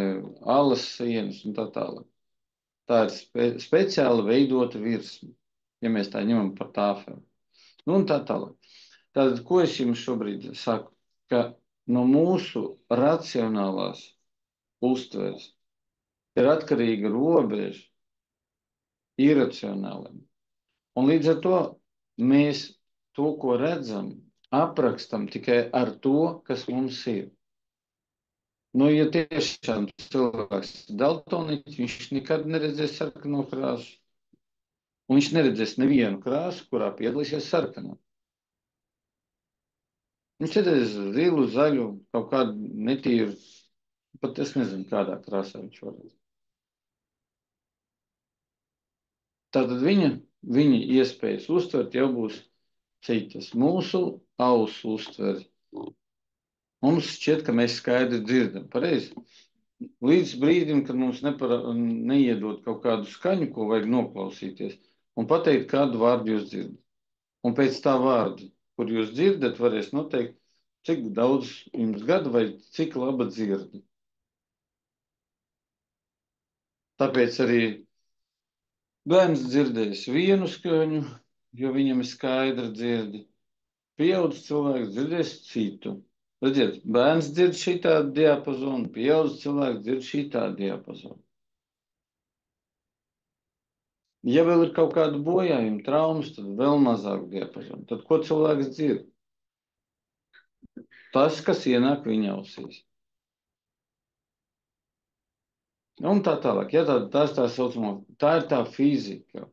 alas sienas un tā tālāk. Tā ir speciāli veidota virsma, ja mēs tā ņemam par tāfeli. Nu un tā tālāk. Tātad, ko es jums šobrīd saku? Ka no mūsu racionālās uztveres ir atkarīga robeža iracionāliem. Un līdz ar to mēs to, ko redzam, aprakstam tikai ar to, kas mums ir. Nu, ja tiešām cilvēks ir daltoniķis, viņš nekad neredzēs sarkano krāsu. Un viņš neredzēs nevienu krāsu, kurā piedalīsies sarkanā. Viņš redzēs zilu, zaļu, kaut kādu netīru, pat es nezinu, kādā krāsā viņš var redzēt. Tātad viņa iespējas uztvert jau būs citas. Mūsu ausu uztver. Mums šķiet, ka mēs skaidri dzirdam. Pareizi. Līdz brīdim, kad mums neiedod kaut kādu skaņu, ko vajag noklausīties, un pateikt, kādu vārdu jūs dzirdat. Un pēc tā vārda, kur jūs dzirdat, varēs noteikt, cik daudz jums gadu vai cik laba dzirdi. Tāpēc arī bērns dzirdēs vienu skaņu, jo viņam ir skaidra dzirdi. Pieaudzis cilvēks dzirdēs citu. Redziet, bērns dzird šitādu diapazonu, pieaudzis cilvēks dzird šitādu diapazonu. Ja vēl ir kaut kāda bojājuma, traumas, tad vēl mazāk diapazonu. Tad ko cilvēks dzird? Tas, kas ienāk viņa ausīs. Un tā tālāk. Ja tā saucamā, tā ir tā fizika,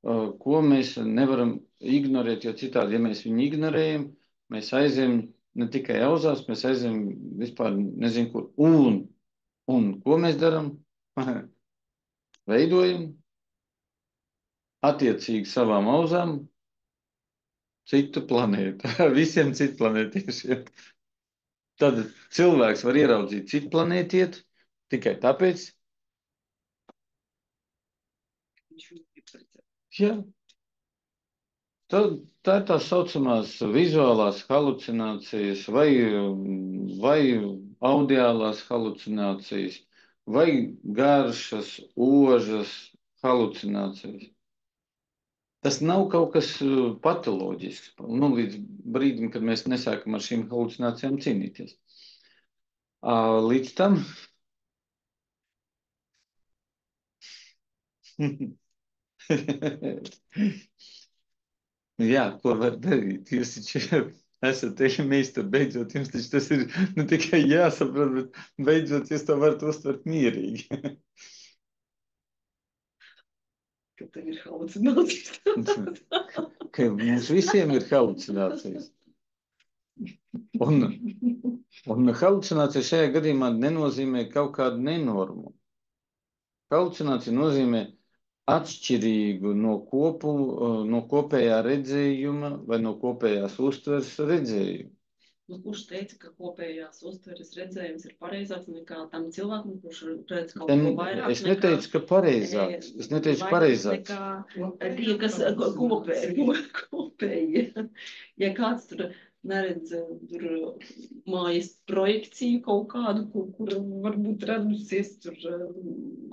ko mēs nevaram ignorēt, jo citādi, ja mēs viņu ignorējam, mēs aizējam ne tikai auzās, mēs aizējam vispār nezinu kur. Un ko mēs darām? Veidojam attiecīgi savām auzām citu planētu. Visiem citplanētiešiem. Tad cilvēks var ieraudzīt citplanētietu tikai tāpēc, jā. Tā ir tā saucamās vizuālās halucinācijas vai audiālās halucinācijas vai garšas, ožas halucinācijas. Tas nav kaut kas patoloģisks. Nu, līdz brīdim, kad mēs nesākam ar šīm halucinācijām cīnīties. Līdz tam jā, ko var darīt? Jūs taču esat meistari, beidzot, jums taču tas ir ne tikai jāsaprot, bet beidzot jūs to varat uztvert mierīgi. Ka tev ir halucinācijas. Ka mums visiem ir halucinācijas. Un halucinācija šajā gadījumā nenozīmē kaut kādu nenormu. Halucinācija nozīmē atšķirīgu no kopējā redzējuma vai no kopējās uztveres redzējumu. Nu, kurš teica, ka kopējās uztveres redzējums ir pareizāks nekā tam cilvēkam, kurš redz kaut ko vairāk? Es neteicu, ka pareizāks. Es neteicu pareizāks. Nekā tie, kas kopēji. Ja kāds tur neredz tur mājas projekciju kaut kādu, kur varbūt radusies tur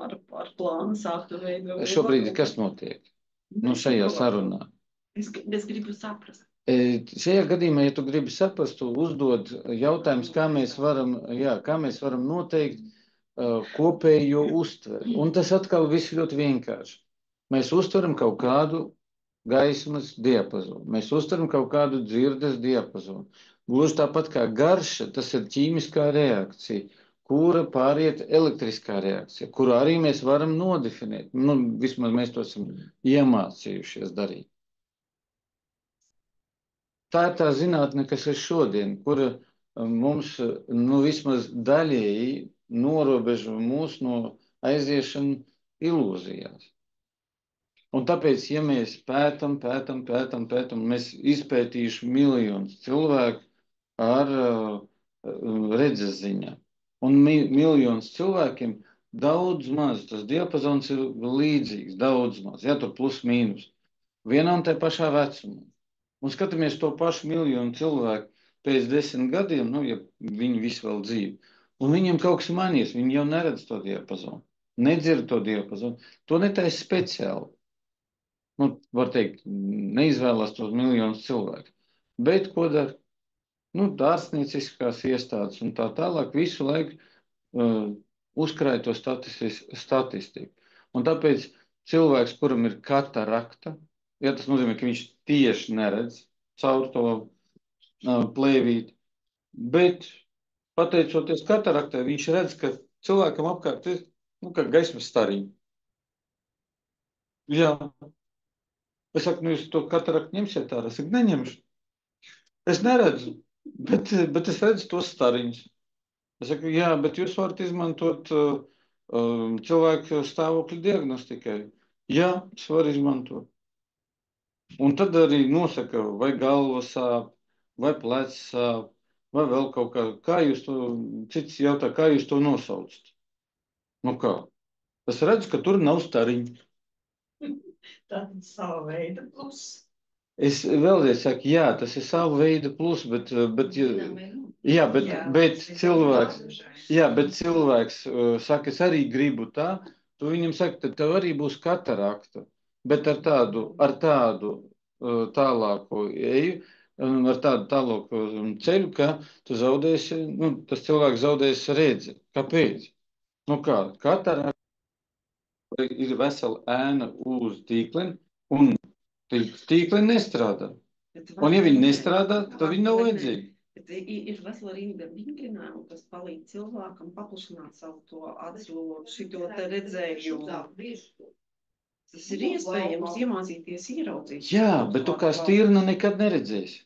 ar plānu sākt veidot. Šobrīd kas notiek? Nu, šajā sarunā. Es gribu saprast. Šajā gadījumā, ja tu gribi saprast, tu uzdod jautājums, kā mēs varam noteikt kopējo uztveri. Un tas atkal viss ļoti vienkārši. Mēs uztveram kaut kādu gaismas diapazonu. Mēs uztveram kaut kādu dzirdes diapazonu. Gluži tāpat kā garša, tas ir ķīmiskā reakcija, kura pāriet elektriskā reakcija, kuru arī mēs varam nodefinēt. Nu, vismaz mēs to esam iemācījušies darīt. Tā ir tā zinātne, kas ir šodien, kura mums vismaz daļēji norobežo mūs no aiziešana ilūzijās. Un tāpēc, ja mēs pētam, mēs izpētījuši miljonus cilvēku ar redzes ziņā. Un miljonus cilvēkiem daudz maz, tas diapazons ir līdzīgs, daudz maz, ja tur plus mīnus, vienā un tā pašā vecumā. Un skatāmies to pašu miljonu cilvēku pēc 10 gadiem, ja viņi visi vēl dzīvi. Un viņiem kaut kas mainījies, viņi jau neredz to diapazonu, nedzird to diapazonu. To netaisa speciāli. Var teikt, neizvēlās tos miljonus cilvēku. Bet ko dara? Ārstnieciskās iestādes un tā tālāk visu laiku uzkrāja to statistiku. Un tāpēc cilvēks, kuram ir katarakta, ja tas nozīmē, ka viņš tieši neredz caur to plēvīti, bet pateicoties kataraktai, viņš redz, ka cilvēkam apkārt ir, kā gaismas starība. Jā. Es saku, jūs to kataraktu ņemsiet ārā? Es saku, neņemšu. Es neredzu. Bet es redzu tos stariņus. Es saku, jā, bet jūs varat izmantot cilvēku stāvokļa diagnostikai. Jā, es varu izmantot. Un tad arī nosaka, vai galva sāp, vai plecs sāp, vai vēl kaut kā. Kā jūs to, cits jautā, kā jūs to nosaucat? Nu kā? Es redzu, ka tur nav stariņu. Tātad sava veida plus. Es vēlreiz saku, jā, tas ir sava veida plus, jā, bet cilvēks, jā, bet cilvēks saka, es arī gribu tā, tu viņam saki, tad tev arī būs katarakta, bet ar tādu tālāku eju, ar tādu tālāku ceļu, ka tu zaudēsi, nu, tas cilvēks zaudēs redzi. Kāpēc? Nu kā, katarakta ir vesela ēna uz tīkleni, un tīkli nestrādā. Un ja viņi nestrādā, tad viņi nav vajadzīgi. Ir vesela rinda vingrinājumu, kas palīdz cilvēkam paplašināt savu to acu, šito te redzējumu. Tas ir iespējams iemācīties ieraudzīt. Jā, bet tu kā stirna nekad neredzēsi.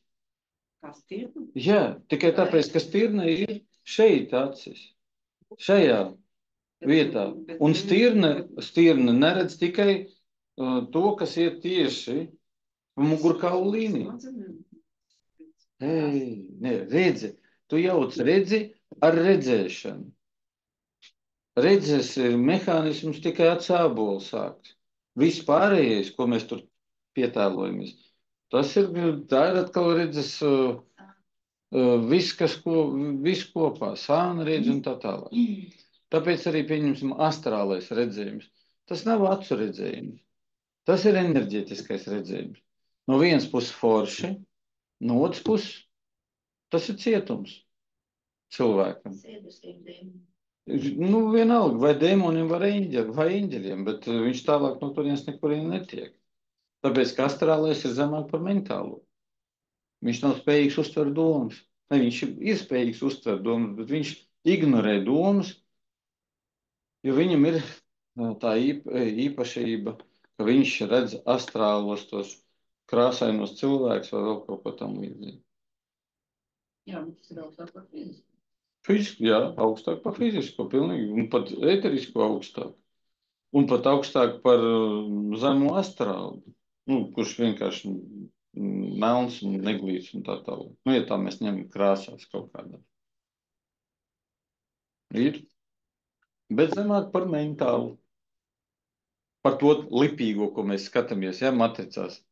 Kā stirna? Jā, tikai tāpēc, ka stirna ir šeit acis. Šajā vietā. Un stirna neredz tikai to, kas iet tieši mugurkaula līnijā. Nē, redzi. Tu jauc redzi ar redzēšanu. Redzes mehānisms tikai atsābola sāks. Viss pārējais, ko mēs tur pietēlojamies, tā ir atkal redzes viss kopā, sāna redz un tā tālāk. Tāpēc arī pieņemsim astrālais redzējums. Tas nav acu redzējums. Tas ir enerģētiskais redzējums. No vienas puses forši, no otras puses tas ir cietums cilvēkam. Nu, vienalga, vai dēmoniem, vai eņģeļiem, bet viņš tālāk no turienes nekurien netiek. Tāpēc, ka astrālais ir zemāk par mentālo. Viņš nav spējīgs uztvert domas. Ne, viņš ir spējīgs uztvert domas, bet viņš ignorē domas, jo viņam ir tā īpašība, ka viņš redz astrālos tos krāsainos cilvēkus vai vēl kaut ko tam līdzīgi. Jā, tas ir augstāk par fiziku. Fiziski, jā, augstāk par fizisko, pilnīgi, un pat ēterisko augstāk. Un pat augstāk par zemo astrālu, nu, kurš vienkārši melns un neglīts un tā tālāk. Nu, ja tā mēs ņemam krāsās kaut kādā. Ir. Bet zemāk par mentālu. Par to lipīgo, ko mēs skatāmies, ja, matricās.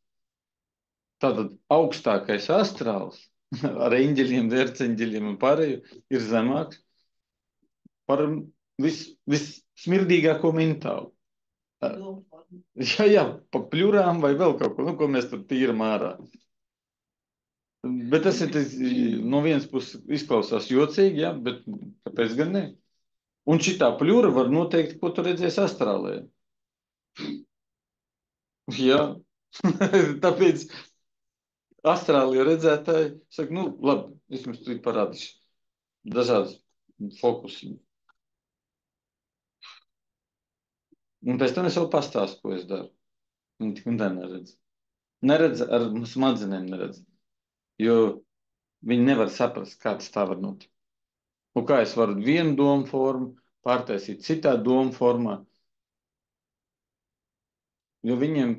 Tātad augstākais astrāls ar eņģeļiem, dērceņģeļiem un pārējo ir zemāks par vissmirdīgāko mentālu. Jā, pa pļurām vai vēl kaut ko, nu, ko mēs tur tīram ārā. Bet tas ir no vienas puses izklausās jocīgi, jā, bet kāpēc gan ne? Un šitā pļura var noteikt, ko tu redzēsi astrālē. Jā, tāpēc astrālie redzētāji saka, nu, labi, es jums tur parādīšu dažādas fokusi. Un pēc tam es vēl pastāstu, ko es daru. Viņi tik un tā neredz. Neredz ar smadzenēm neredz. Jo viņi nevar saprast, kā tas tā var notikt. Un kā es varu vienu domu formu pārtaisīt citā domu formā. Jo viņiem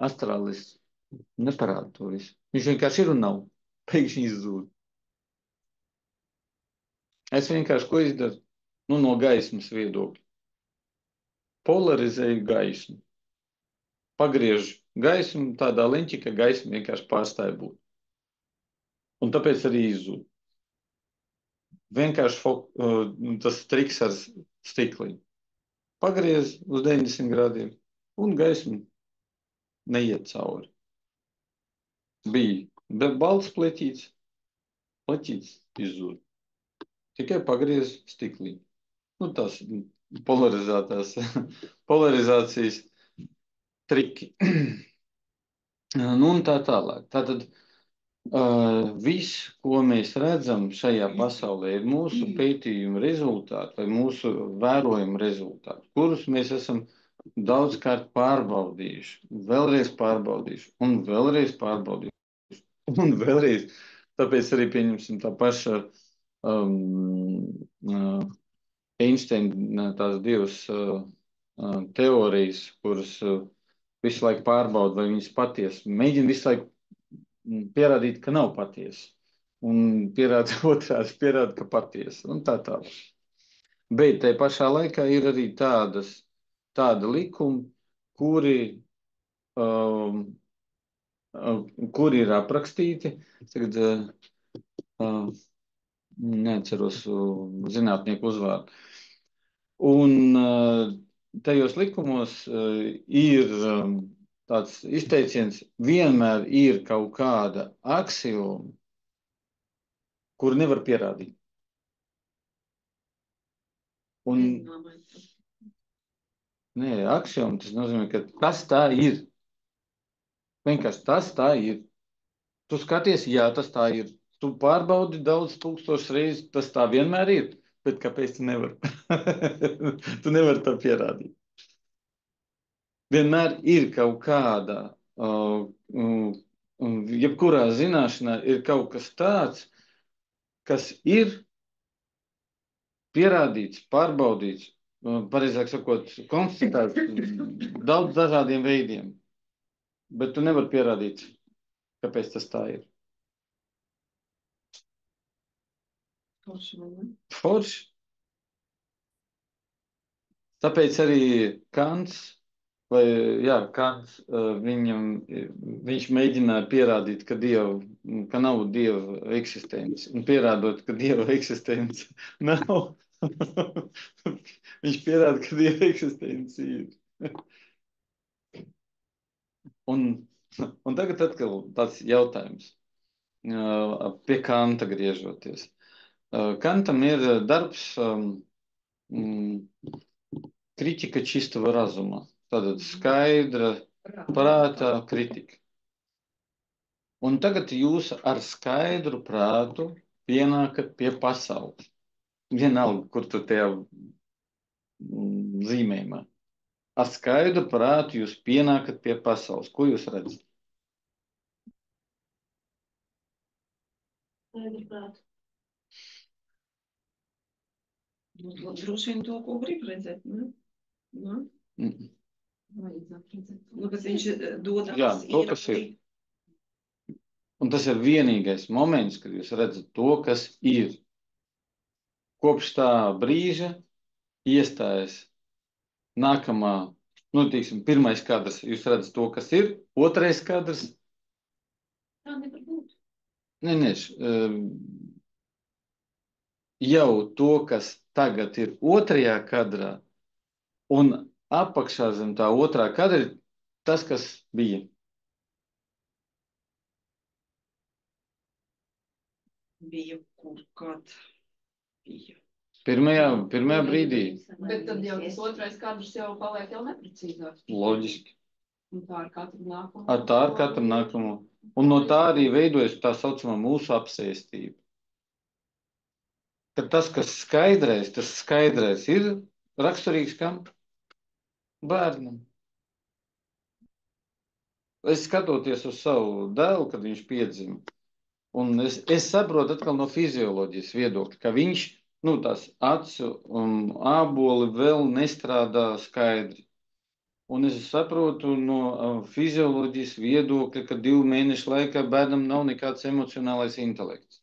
astrālis neparāda to visu. Viņš vienkārši ir un nav. Pēkšņi izzūd. Es vienkārši ko izdaru? Nu, no gaismas viedokļa. Polarizēju gaismu. Pagriežu gaismu tādā leņķī, ka gaisma vienkārši pārstāja būt. Un tāpēc arī izzūd. Vienkārši tas triks ar stikliņu. Pagriez uz 90 grādiem un gaisma neiet cauri. Bija balts pleķīts izzūd. Tikai pagriez stikliņu. Nu, tās polarizācijas triki. Nu, un tā tālāk. Tātad viss, ko mēs redzam šajā pasaulē, ir mūsu pētījumu rezultāti vai mūsu vērojumu rezultāti, kurus mēs esam daudzkārt pārbaudījuši, vēlreiz pārbaudījuši un vēlreiz pārbaudījuši un vēlreiz Tāpēc arī pieņemsim tā paša Einsteina tās divas teorijas, kuras visu laiku pārbauda, vai viņas patiesi. Mēģina visu laiku pierādīt, ka nav patiesa. Un pierāda otrādi, pierāda, ka patiesa. Un tā tālāk. Bet te pašā laikā ir arī tādi likumi, kuri, kuri ir aprakstīti. Tagad neatceros zinātnieku uzvārdu. Un tajos likumos ir tāds izteiciens, vienmēr ir kaut kāda aksioma, kuru nevar pierādīt. Un, nē, aksioma tas nozīmē, ka tas tā ir. Vienkārši tas tā ir. Tu skaties, jā, tas tā ir. Tu pārbaudi daudz tūkstošas reizes, tas tā vienmēr ir. Bet kāpēc tu nevari? Tu nevari to pierādīt. Vienmēr ir kaut kāda, jebkurā zināšanā ir kaut kas tāds, kas ir pierādīts, pārbaudīts, pareizāk sakot, konstatēts daudz dažādiem veidiem. Bet tu nevari pierādīt, kāpēc tas tā ir. Forši. Tāpēc arī Kants, viņš mēģināja pierādīt, ka nav Dieva eksistence. Un pierādot, ka Dieva eksistence nav, viņš pierāda, ka Dieva eksistence ir. Un tagad atkal tāds jautājums, pie Kanta griežoties. Kantam ir darbs kritika čistava razuma. Tātad skaidra prāta kritika. Un tagad jūs ar skaidru prātu pienākat pie pasaules. Vienalga, kur tu tajā zīmējumā. Ar skaidru prātu jūs pienākat pie pasaules. Ko jūs redzat? Skaidru prātu. Droši vien to, ko grib redzēt, ne? Ne? Vajadzētu redzēt. Nu, bet viņš dod to, kas ir. Un tas ir vienīgais moments, kad jūs redzat to, kas ir. Kopš tā brīža iestājas nākamā, pirmais kadrs, jūs redzat to, kas ir, otrais kadrs. Tā nevar būt. Nē, jau to, kas tagad ir otrajā kadrā, un apakšā zem tā otrā kadra ir tas, kas bija. Bija kur kad bija. Pirmajā brīdī. Bet tad jau tas otrais kadrs jau paliek jau neprecīzāks. Loģiski. Un tā ar katru nākamo. Tā ar katru nākamo. Un no tā arī veidojas tā saucamā mūsu apsēstība. Ka tas, kas skaidrais ir raksturīgs kam? Bērnam. Es skatoties uz savu dēlu, kad viņš piedzima, un es saprotu atkal no fizioloģijas viedokļa, ka viņš, tās acu āboli vēl nestrādā skaidri. Un es saprotu no fizioloģijas viedokļa, ka 2 mēnešu laikā bērnam nav nekāds emocionālais intelekts.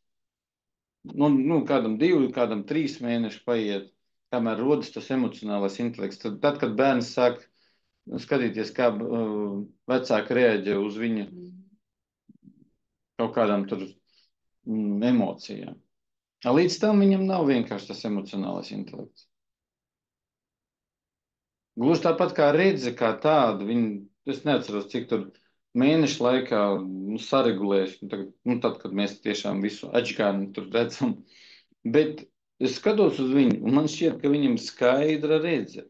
Kādam 2, kādam 3 mēneši paiet, kamēr rodas tas emocionālais intelekts. Tad, kad bērns sāk skatīties, kā vecāki reaģē uz viņa kaut kādām tur emocijām. Līdz tam viņam nav vienkārši tas emocionālais intelekts. Gluži tāpat kā redze, kā tāda, es neatceros, cik tur mēnešu laikā saregulēs, tad, kad mēs tiešām visu atšķirni tur redzam. Bet es skatos uz viņu, un man šķiet, ka viņam skaidra redze.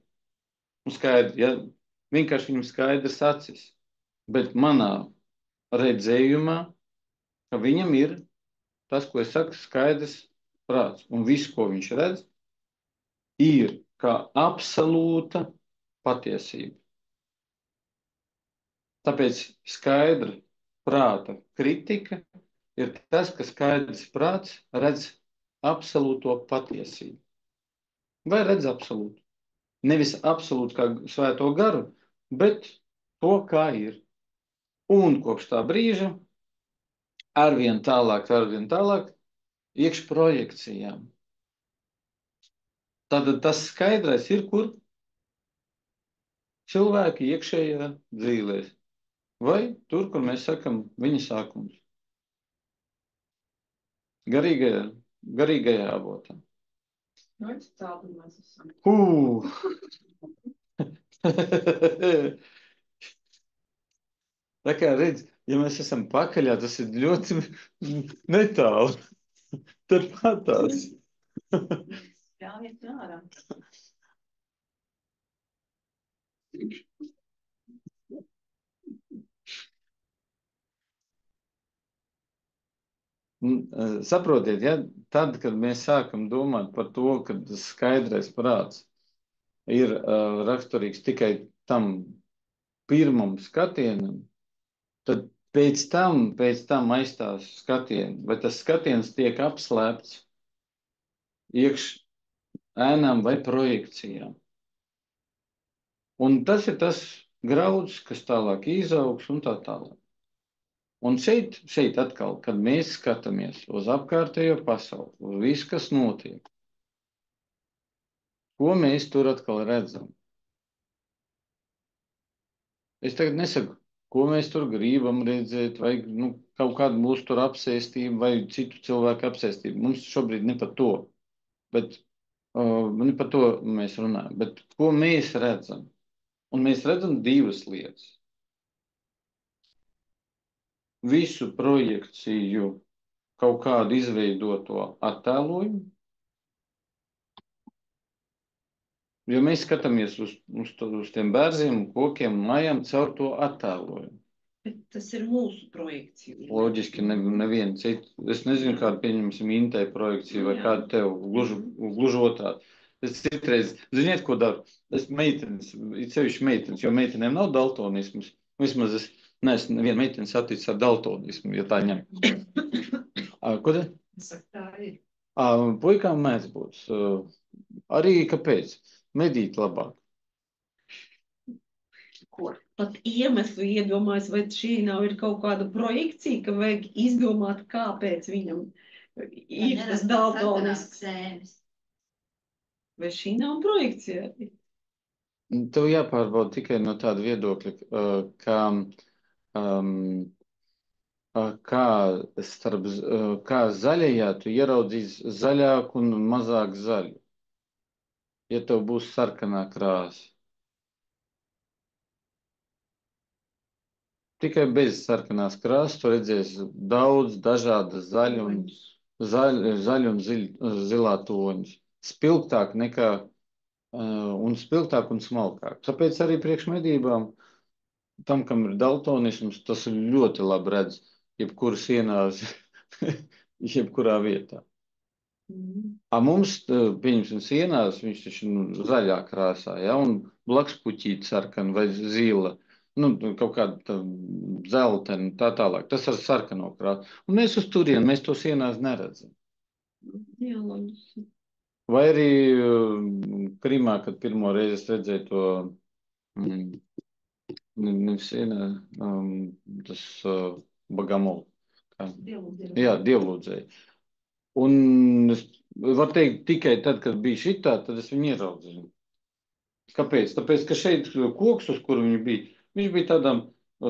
Vienkārši viņam skaidrs acis. Bet manā redzējumā, ka viņam ir tas, ko es saku, skaidrs prāts. Un viss, ko viņš redz, ir kā absolūta patiesība. Tāpēc skaidra prāta kritika ir tas, ka skaidrs prāts redz absolūto patiesību. Vai redz absolūtu? Nevis absolūti kā svēto garu, bet to, kā ir. Un kopš tā brīža arvien tālāk, iekš projekcijām. Tātad tas skaidrais ir, kur cilvēki iekšējā dzīvēs. Vai tur, kur mēs sakam viņa sākums. Garīgajā avotā. Nu, tādu mēs esam. Tā kā redz, ja mēs esam pakaļā, tas ir ļoti netālu. Tad patās. Jāiet ārā. Saprotiet, ja? Tad, kad mēs sākam domāt par to, ka tas skaidrais prāts ir raksturīgs tikai tam pirmam skatienam, tad pēc tam aizstās skatienu, vai tas skatiens tiek apslēpts iekš ēnām vai projekcijām. Un tas ir tas grauds, kas tālāk izaugs un tā tālāk. Un šeit atkal, kad mēs skatāmies uz apkārtējo pasauli, uz visu, kas notiek, ko mēs tur atkal redzam? Es tagad nesaku, ko mēs tur gribam redzēt, vai kaut kādu mūsu tur apsēstību, vai citu cilvēku apsēstību. Mums šobrīd ne par to, bet ne par to mēs runājam. Bet ko mēs redzam? Un mēs redzam divas lietas. Visu projekciju kaut kādu izveidoto attēlojumu. Jo mēs skatāmies uz tiem bērziem, kokiem, mājām caur to attēlojumu. Bet tas ir mūsu projekcija. Loģiski, neviena cita. Es nezinu, kādu pieņemsim Intei projekciju vai kādu tev gluži otrādi. Es citreiz, ziniet, ko daru? Es meitenes, it sevišķi meitenes, jo meitenēm nav daltonisms. Vismaz es neesmu nevienu meiteni saticis ar daltonismu, ja tā ņem. Ko te? Tā ir. Puikām mēdz būt. Arī kāpēc? Medīt labāk. Ko? Pat iemeslu iedomājas, vai šī nav ir kaut kāda projekcija, ka vajag izdomāt, kāpēc viņam ir tas daltonisms. Vai šī nav projekcija? Tev jāpārbauda tikai no tāda viedokļa, kā zaļajā tu ieraudzīs zaļāku un mazāk zaļu. Ja tev būs sarkanā krāsa. Tikai bez sarkanās krāsas tu redzēsi daudz dažādas zaļu un zilā toņus. Spilgtāk un smalkāk. Tāpēc arī priekš medībām tam, kam ir daltonisms, tas ir ļoti labi redz, jebkuras ienās, jebkurā vietā. Mums, pieņemsim, sienās, viņš taču zaļā krāsā, ja, un blakus puķīti sarkana vai zila, kaut kāda zeltena, tā tālāk. Tas ar sarkano krāsu. Un mēs uz turienu, mēs to sienās neredzam. Jā, loģiski. Vai arī Krimā, kad pirmo reizi es redzēju to, nevis sienā, tas Bagamovu. Jā, dievlūdzēji. Un es varu teikt, tikai tad, kad bija šitā, tad es viņu ieraudzīju. Kāpēc? Tāpēc, ka šeit koks, uz kuru viņš bija tādām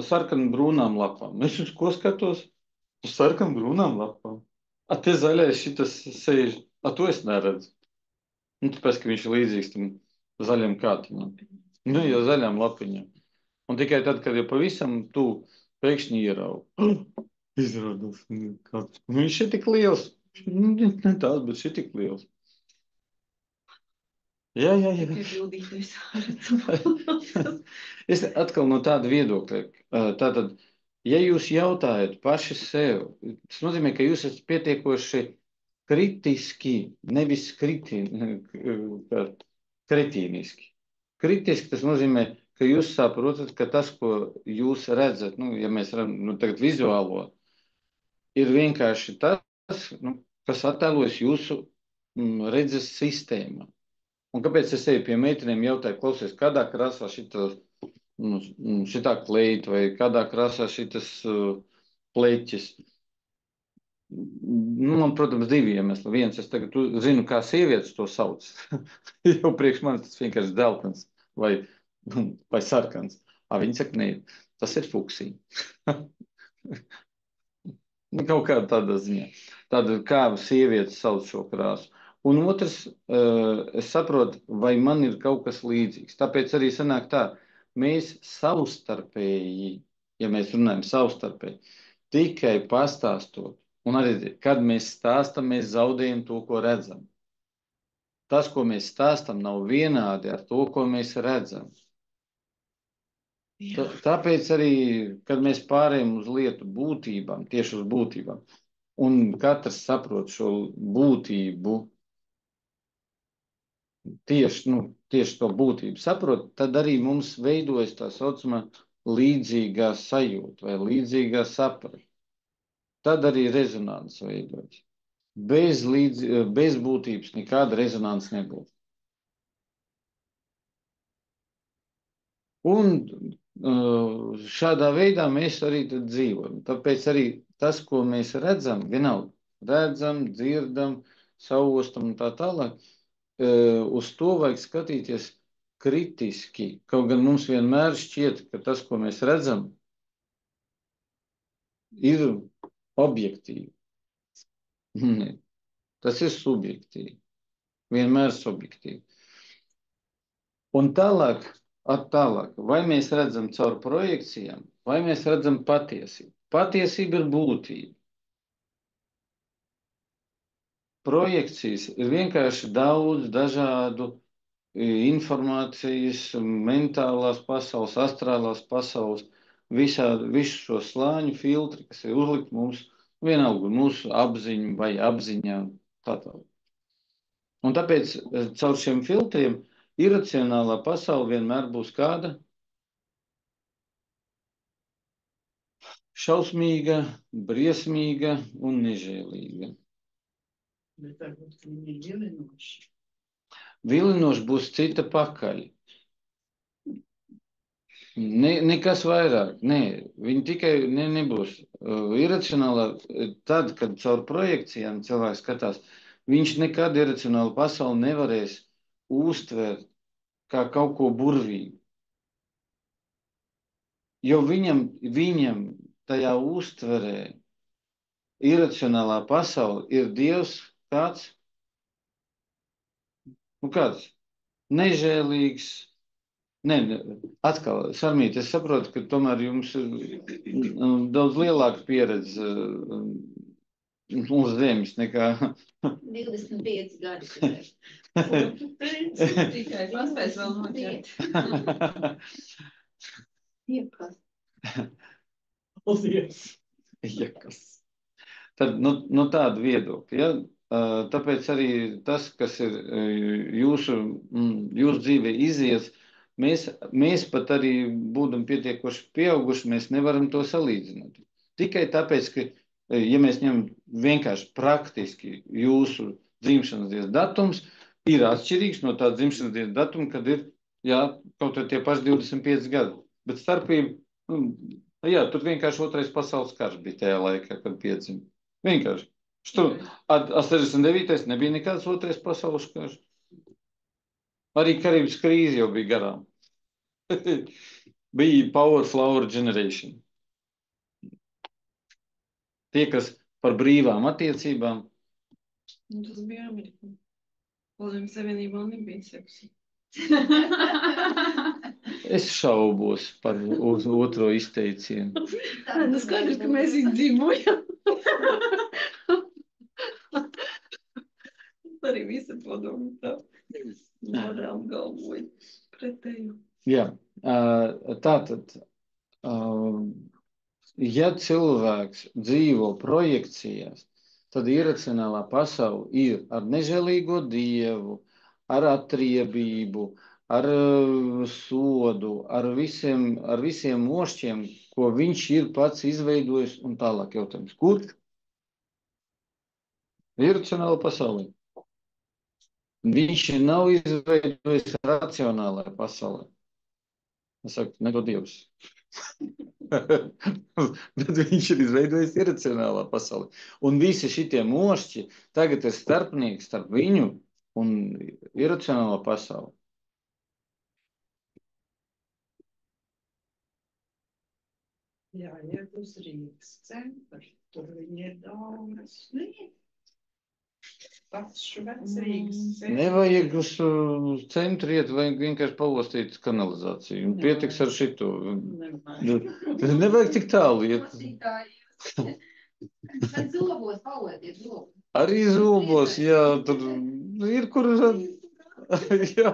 sarkanu brūnām lapām. Es uz ko skatos? Uz sarkanu brūnām lapām. Te zaļais šitas sēž. To es neredzu. Tāpēc, ka viņš ir līdzīgs tam zaļam kātiņam. Jau zaļām lapiņām. Un tikai tad, kad jau pavisam tu pēkšņi ieraugu. Izrādās, viņš ir tik liels. Ne tās, bet šī tik liels. Jā. Es atkal no tāda viedokļa. Tātad, ja jūs jautājat paši sev, tas nozīmē, ka jūs esat pietiekoši kritiski, nevis kretīniski. Kritiski tas nozīmē, ka jūs saprotat, ka tas, ko jūs redzat, ja mēs redzam tagad vizuālo, ir vienkārši tas, nu, kas attēlojas jūsu redzes sistēmā. Un kāpēc es eju pie meitenēm jautāju, klausies, kādā krāsā šitā kleita vai kādā krāsā šitas pleķis? Nu, man, protams, divi iemesli. Viens, es tagad zinu, kā sievietes to sauc. Jau priekš manis tas vienkārši dzeltens vai sarkans. Viņi saka, nē, tas ir fuksija. Nu, kaut kādā tādā ziņā. Tāda kā sievietes sauc šo krāsu. Un otrs, es saprotu, vai man ir kaut kas līdzīgs. Tāpēc arī sanāk tā, mēs savstarpēji, ja mēs runājam savstarpēji, tikai pastāstot, un arī, kad mēs stāstam, mēs zaudējam to, ko redzam. Tas, ko mēs stāstam, nav vienādi ar to, ko mēs redzam. Tāpēc arī, kad mēs pārējām uz lietu būtībām, tieši uz būtībām, un katrs saprot šo būtību, tieši to būtību saprot, tad arī mums veidojas tā saucamā līdzīgā sajūta vai līdzīgā sapratne. Tad arī rezonanse veidojas. Bez būtības nekāda rezonanse nebūs. Un šādā veidā mēs arī tad dzīvojam. Tāpēc arī tas, ko mēs redzam, vienalga, redzam, dzirdam, saostam un tā tālāk, uz to vajag skatīties kritiski. Kaut gan mums vienmēr šķiet, ka tas, ko mēs redzam, ir objektīvi. Ne, tas ir subjektīvi. Vienmēr subjektīvi. Un tālāk, vai mēs redzam caur projekcijām, vai mēs redzam patiesību. Patiesība ir būtība. Projekcijas ir vienkārši daudz dažādu informācijas, mentālās pasaules, astrālās pasaules, visu šo slāņu filtri, kas ir uzlikt mums, vienalga mūsu apziņu vai apziņā, tā tālāk. Un tāpēc caur šiem filtriem iracionālā pasaule vienmēr būs kāda šausmīga, briesmīga un nežēlīga. Bet varbūt viņi ir vilinoši. Vilinoši būs cita pakaļ. Nekas vairāk. Nē, viņi tikai nebūs. Iracionālā, tad, kad caur projekcijām cilvēks skatās, viņš nekad iracionālu pasauli nevarēs uztvert kā kaut ko burvīgu. Jo viņam tajā uztverē iracionālā pasaule ir Dievs kāds, kāds nežēlīgs. Nē, atkal, Sarmīt, es saprotu, ka tomēr jums ir daudz lielāka pieredze uz zemes nekā 25 gadi. Tikai paspēs vēl noķert. Jebkas. Paldies. Jekas. Tad, no tāda viedokļa, ja? Tāpēc arī tas, kas ir jūsu dzīvē izies, mēs pat arī būdam pietiekoši pieauguši, mēs nevaram to salīdzināt. Tikai tāpēc, ka, ja mēs ņemam vienkārši praktiski jūsu dzimšanas dienas datums, ir atšķirīgs no tā dzimšanas dienas datuma, kad ir, kaut vai tie paši 25 gadi. Bet starpība, tur vienkārši otrais pasaules karš bija tajā laikā, kad piedzima. Vienkārši. Ar 69. nebija nekāds otrais pasaules karš. Arī Karības krīze jau bija garām. Bija Power Flower Generation. Tie, kas par brīvām attiecībām. Tas bija Amerika. Padomju Savienībā nebija seksa. Es šaubos par otro izteicienu. Skaidrs, ka mēs izdzīvojam. Arī visa padomju tā. Varam galvoju pretēju. Jā, tātad, ja cilvēks dzīvo projekcijās, tad iracionālā pasaule ir ar nežēlīgo dievu, ar atriebību, ar sodu, ar visiem mošķiem, ko viņš ir pats izveidojis un tālāk jautājums. Kur Iracionāla pasaulē. Viņš nav izveidojis racionālajā pasaulē. Es saku, nedod Dievs. Bet viņš ir izveidojis iracionālā pasaulē. Un visi šitie mošķi tagad ir starpnieki starp viņu un iracionālo pasauli. Jā, iet uz Rīgas centru. Tur viņi ir daudz. Pats švecs Rīgas centru. Nevajag uz centru iet, vajag vienkārši paostīt kanalizāciju. Un pietiks ar šito. Nevajag tik tālu iet. Zobos paodiet zobus. Arī zobos, jā, tur ir kur. Jā.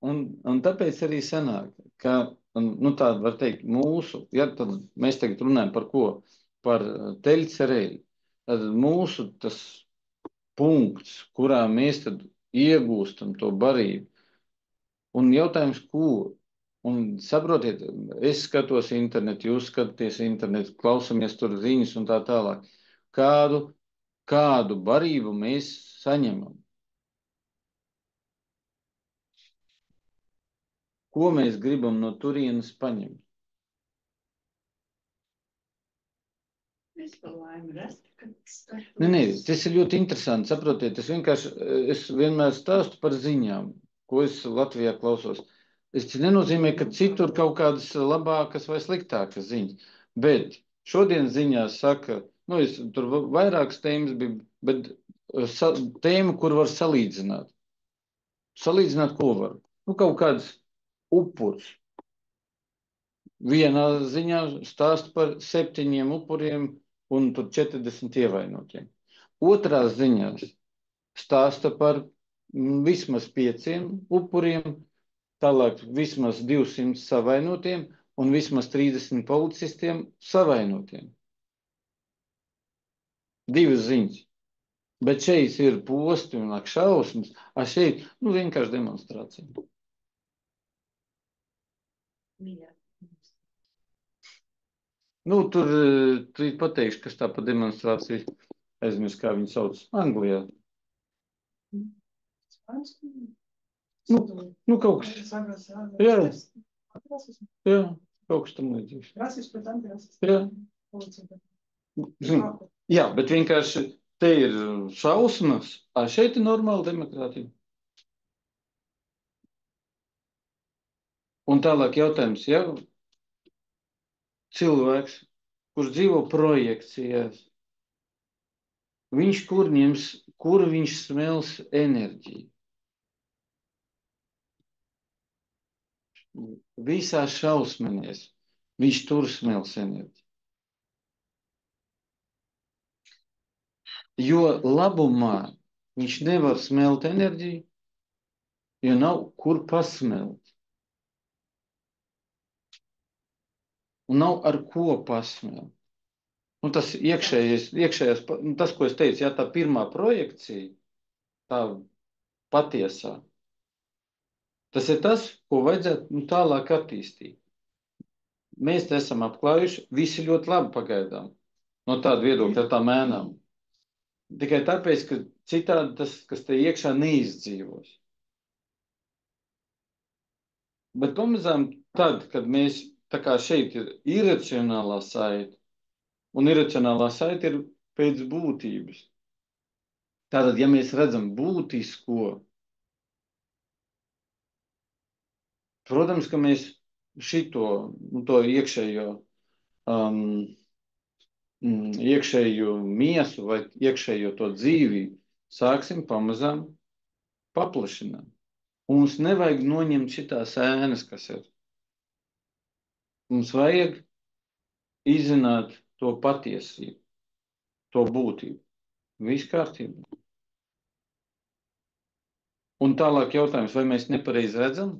Un tāpēc arī sanāk, ka, nu tā var teikt, mūsu, ja tad mēs tagad runājam par ko? Par teļcerēļu. Tad mūsu tas punkts, kurā mēs tad iegūstam to barību. Un jautājums, ko? Un saprotiet, es skatos internetu, jūs skatāties internetu, klausamies tur ziņas un tā tālāk. Kādu barību mēs saņemam? Ko mēs gribam no turienes paņemt? Es par laimi restu, ka Nē, tas ir ļoti interesanti, saprotiet, es vienmēr stāstu par ziņām, ko es Latvijā klausos. Tas nenozīmē, ka citur kaut kādas labākas vai sliktākas ziņas, bet šodien ziņās saka, nu, tur vairākas tēmas bija, bet tēma, kur var salīdzināt. Salīdzināt, ko var? Nu, kaut kāds upurs. Vienā ziņā stāsta par 7 upuriem un tur 40 ievainotiem. Otrā ziņā stāsta par vismaz 5 upuriem, tālāk vismaz 200 savainotiem un vismaz 30 policistiem savainotiem. Divas ziņas. Bet šeit ir posti un šausmas, a šeit vienkārši demonstrācija. Jā. Tur pateikšu, kas tā pa demonstrāciju aizmirst, kā viņu sauc Anglijā. Kaut kas. Jā, kaut kas tam līdzīgs. Jā, bet vienkārši te ir šausmas, a šeit ir normāla demokrātija. Un tālāk jautājums, ja cilvēks, kurš dzīvo projekcijās, kur viņš smels enerģiju? Visā šausmanies viņš tur smels enerģiju. Jo labumā viņš nevar smelt enerģiju, jo nav kur pasmelt. Un nav ar ko pasmelt. Tas iekšējais, tas, ko es teicu, tā pirmā projekcija, tā patiesā, tas ir tas, ko vajadzētu tālāk attīstīt. Mēs te esam apklājuši, visi ļoti labi pagaidām. No tāda viedokļa, tā mēnām. Tikai tāpēc, ka citādi tas, kas te iekšā, neizdzīvos. Bet pamazām tad, kad mēs, tā kā šeit ir iracionālā saite, un iracionālā saite ir pēc būtības. Tātad, ja mēs redzam būtisko, protams, ka mēs to iekšējo miesu vai iekšējo to dzīvību sāksim pamazām paplašināt. Un mums nevajag noņemt šitās ēnas, kas ir. Mums vajag izzināt to patiesību, to būtību. Viss kārtībā. Un tālāk jautājums, vai mēs nepareizi redzam?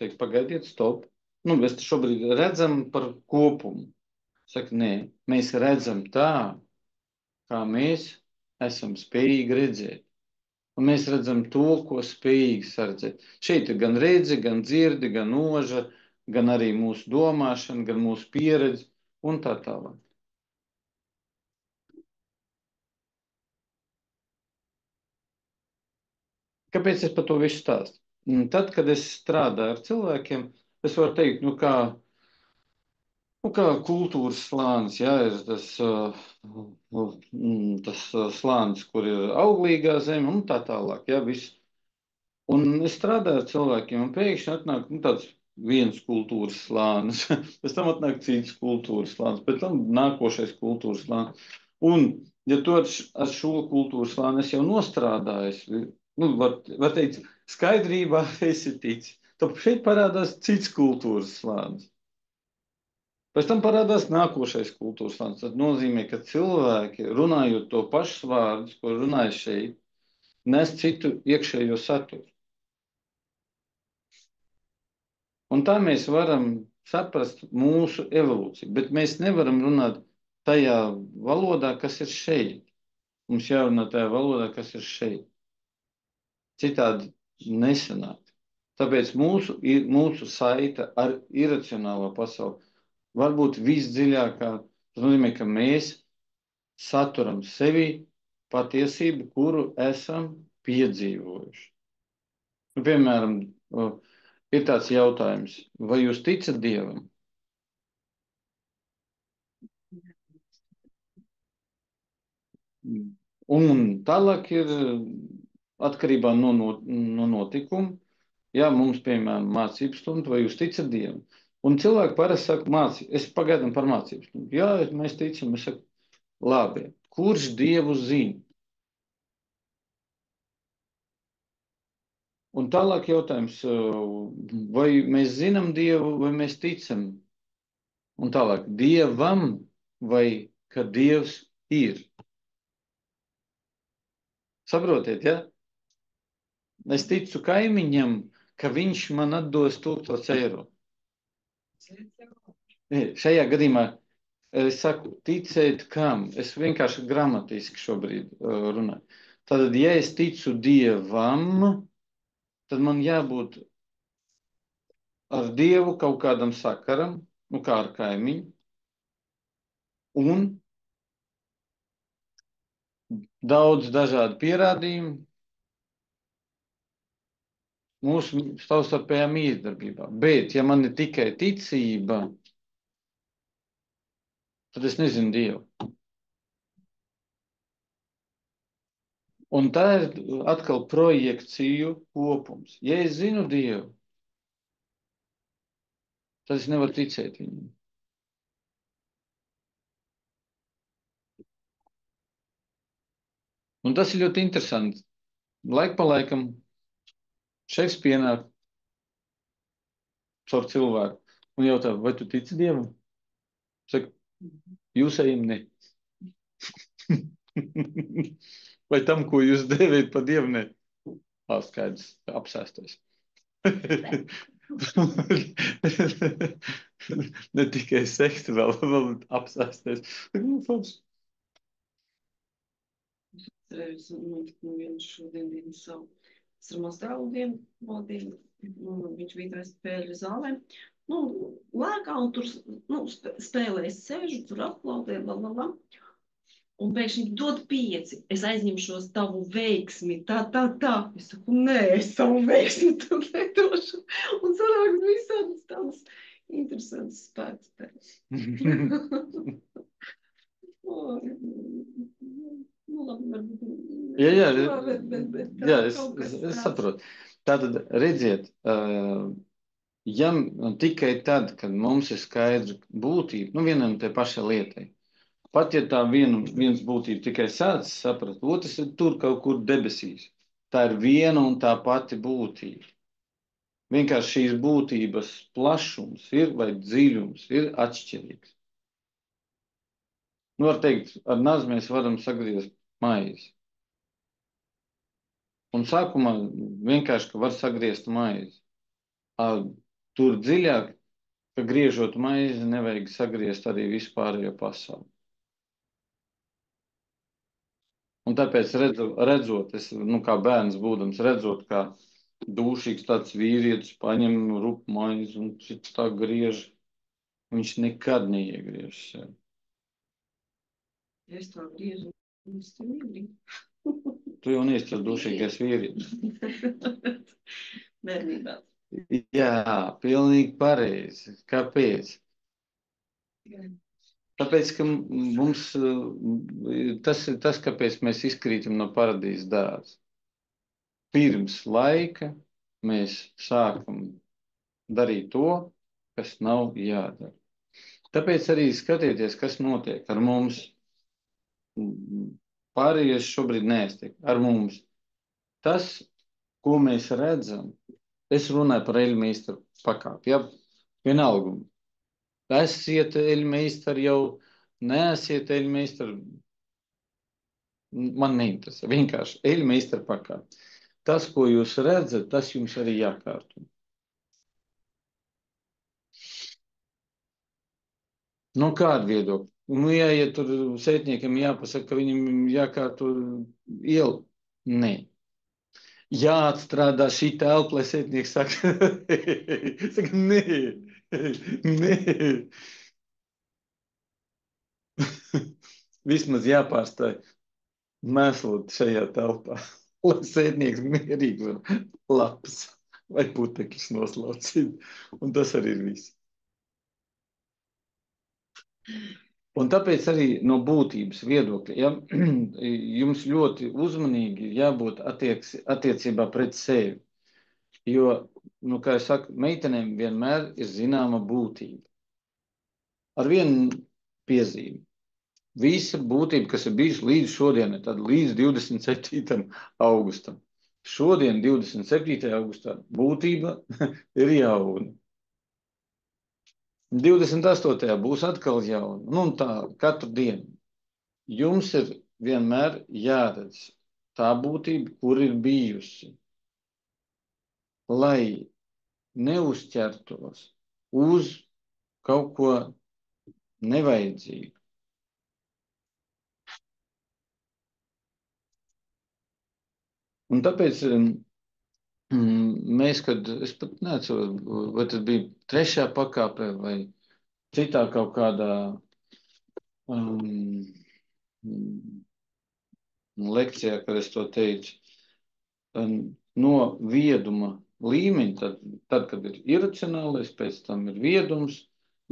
Teikt, pagaidiet, stop. Mēs šobrīd redzam par kopumu. Saka, nē, mēs redzam tā, kā mēs esam spējīgi redzēt. Un mēs redzam to, ko spējīgi sardzēt. Šeit ir gan redzi, gan dzirdi, gan noža, gan arī mūsu domāšana, gan mūsu pieredze un tā tālāk. Kāpēc es par to visu stāstu? Tad, kad es strādāju ar cilvēkiem, es varu teikt, kā kultūras slānis, jā, ir tas slānis, kur ir auglīgā zeme un tā tālāk, jā, viss. Un es strādāju ar cilvēkiem, un pēkšņi atnāk tāds viens kultūras slānis, pēc tam atnāk cits kultūras slānis, pēc tam nākošais kultūras slānis. Un, ja tu ar šo kultūras slāni esi jau nostrādājis, var teikt, skaidrībā esi ticis, tad šeit parādās cits kultūras slānis. Pēc tam parādās nākošais kultūras slānis. Tas nozīmē, ka cilvēki, runājot to pašus vārdus, ko runāja šeit, nes citu iekšējo saturu. Un tā mēs varam saprast mūsu evolūciju, bet mēs nevaram runāt tajā valodā, kas ir šeit. Mums jārunā tajā valodā, kas ir šeit. Citādi nesanāk. Tāpēc mūsu saita ar iracionālo pasauli var būt visdziļākā. Tas nozīmē, ka mēs saturam sevi patiesību, kuru esam piedzīvojuši. Piemēram, ir tāds jautājums, vai jūs ticat Dievam? Un tālāk ir atkarībā no notikuma. Jā, mums, piemēram, mācības stunda, vai jūs ticat Dievam? Un cilvēki parasti saka, es pagaidām par mācības stundu. Jā, mēs ticam, es saku, labi, kurš Dievu zina? Un tālāk jautājums, vai mēs zinām Dievu, vai mēs ticam? Un tālāk, Dievam vai ka Dievs ir? Saprotiet, ja? Es ticu kaimiņam, ka viņš man atdos 1000 eiro. Šajā gadījumā es saku, ticēt kam? Es vienkārši gramatiski šobrīd runāju. Tātad, ja es ticu Dievam, tad man jābūt ar Dievu kaut kādam sakaram, kā ar kaimiņu. Un daudz dažādu pierādījumu mūsu savstarpējā mīkdarbībā. Bet, ja man ir tikai ticība, tad es nezinu Dievu. Un tā ir atkal projekciju kopums. Ja es zinu Dievu, tad es nevaru ticēt viņam. Un tas ir ļoti interesanti. Laik pa laikam šeit pienāk caur cilvēku un jautā, vai tu tici Dievam? Saka, jūsējiem ne. Vai tam, ko jūs dēvējat par Dievu, ne? Skaidrs, apsēstais. Ne tikai sekti, vēl apsēsties. Cerējos notikumu vienu šodien dienu savu sramastēlu dienu. Viņš bija tā spēļu zālē. Lēkā un tur spēlēs sēžu, tur aplaudē, lalala. Un pēkšņi dod 5. Es aizņemšos tavu veiksmi, tā. Es saku, nē, es savu veiksmi tu nedošu. Un sanāk visādas tādas interesantas spēkspējas. Jā, es saprotu. Tātad, redziet, ja tikai tad, kad mums ir skaidra būtība, vienam te pašai lietai, pat ja tā viens būtība tikai sāc saprast, otrs ir tur kaut kur debesīs. Tā ir viena un tā pati būtība. Vienkārši šīs būtības plašums vai dziļums ir atšķirīgs. Var teikt, ar nazi mēs varam sagriezt maizi. Un sākumā vienkārši, ka var sagriezt maizi. Tur dziļāk, ka griežot maizi, nevajag sagriezt arī vispārējo pasauli. Un tāpēc redzot, es, kā bērns būdams, redzot, kā dūšīgs tāds vīrietis paņem rupu maizi un cits tā griež, viņš nekad neiegriež sevi. Es tā griežu, un es to negriežu. Tu jau neesi tas dušīgais vīrietis. Bērnībā. Jā, pilnīgi pareizi. Kāpēc? Tāpēc, ka mums tas ir tas, kāpēc mēs izkrītam no paradīzes dārza. Pirms laika mēs sākam darīt to, kas nav jādara. Tāpēc arī skatieties, kas notiek ar mums. Pārējais šobrīd neestiek ar mums. Tas, ko mēs redzam, es runāju par eļmeistaru pakāpi. Ja? Vienalga. Esiet eļmeistari jau, neesiet eļmeistari. Man neinteresē. Vienkārši eļmeistaru pakāpi. Tas, ko jūs redzat, tas jums arī jākārto. Nu, kāda viedokļa? Nu, ja tur sētniekam jāpasaka, ka viņam jākārto ielu. Nē. Jāatstrādā šī telpa, lai sētnieks saka, saka, nē, nē. Vismaz jāpārstāj mēslot šajā telpā, lai sētnieks mierīgi var lapas vai putekļus noslaucīt. Un tas arī ir viss. Un tāpēc arī no būtības viedokļa, ja, jums ļoti uzmanīgi jābūt attiecībā pret sevi. Jo, nu, kā es saku, meitenēm vienmēr ir zināma būtība. Ar vienu piezīmi. Visa būtība, kas ir bijusi līdz šodienai, tad līdz 27. augustam. Šodien, 27. augustā, būtība ir jauna. 28. būs atkal jauna. Nu, un tā, katru dienu. Jums ir vienmēr jāredz tā būtība, kur ir bijusi, lai neuzķertos uz kaut ko nevajadzīgu. Un tāpēc mēs, kad es pat neatceros, vai tas bija 3. pakāpē vai citā kaut kādā lekcijā, kad es to teicu, no vieduma līmeņa, tad, kad ir iracionālais, pēc tam ir viedums,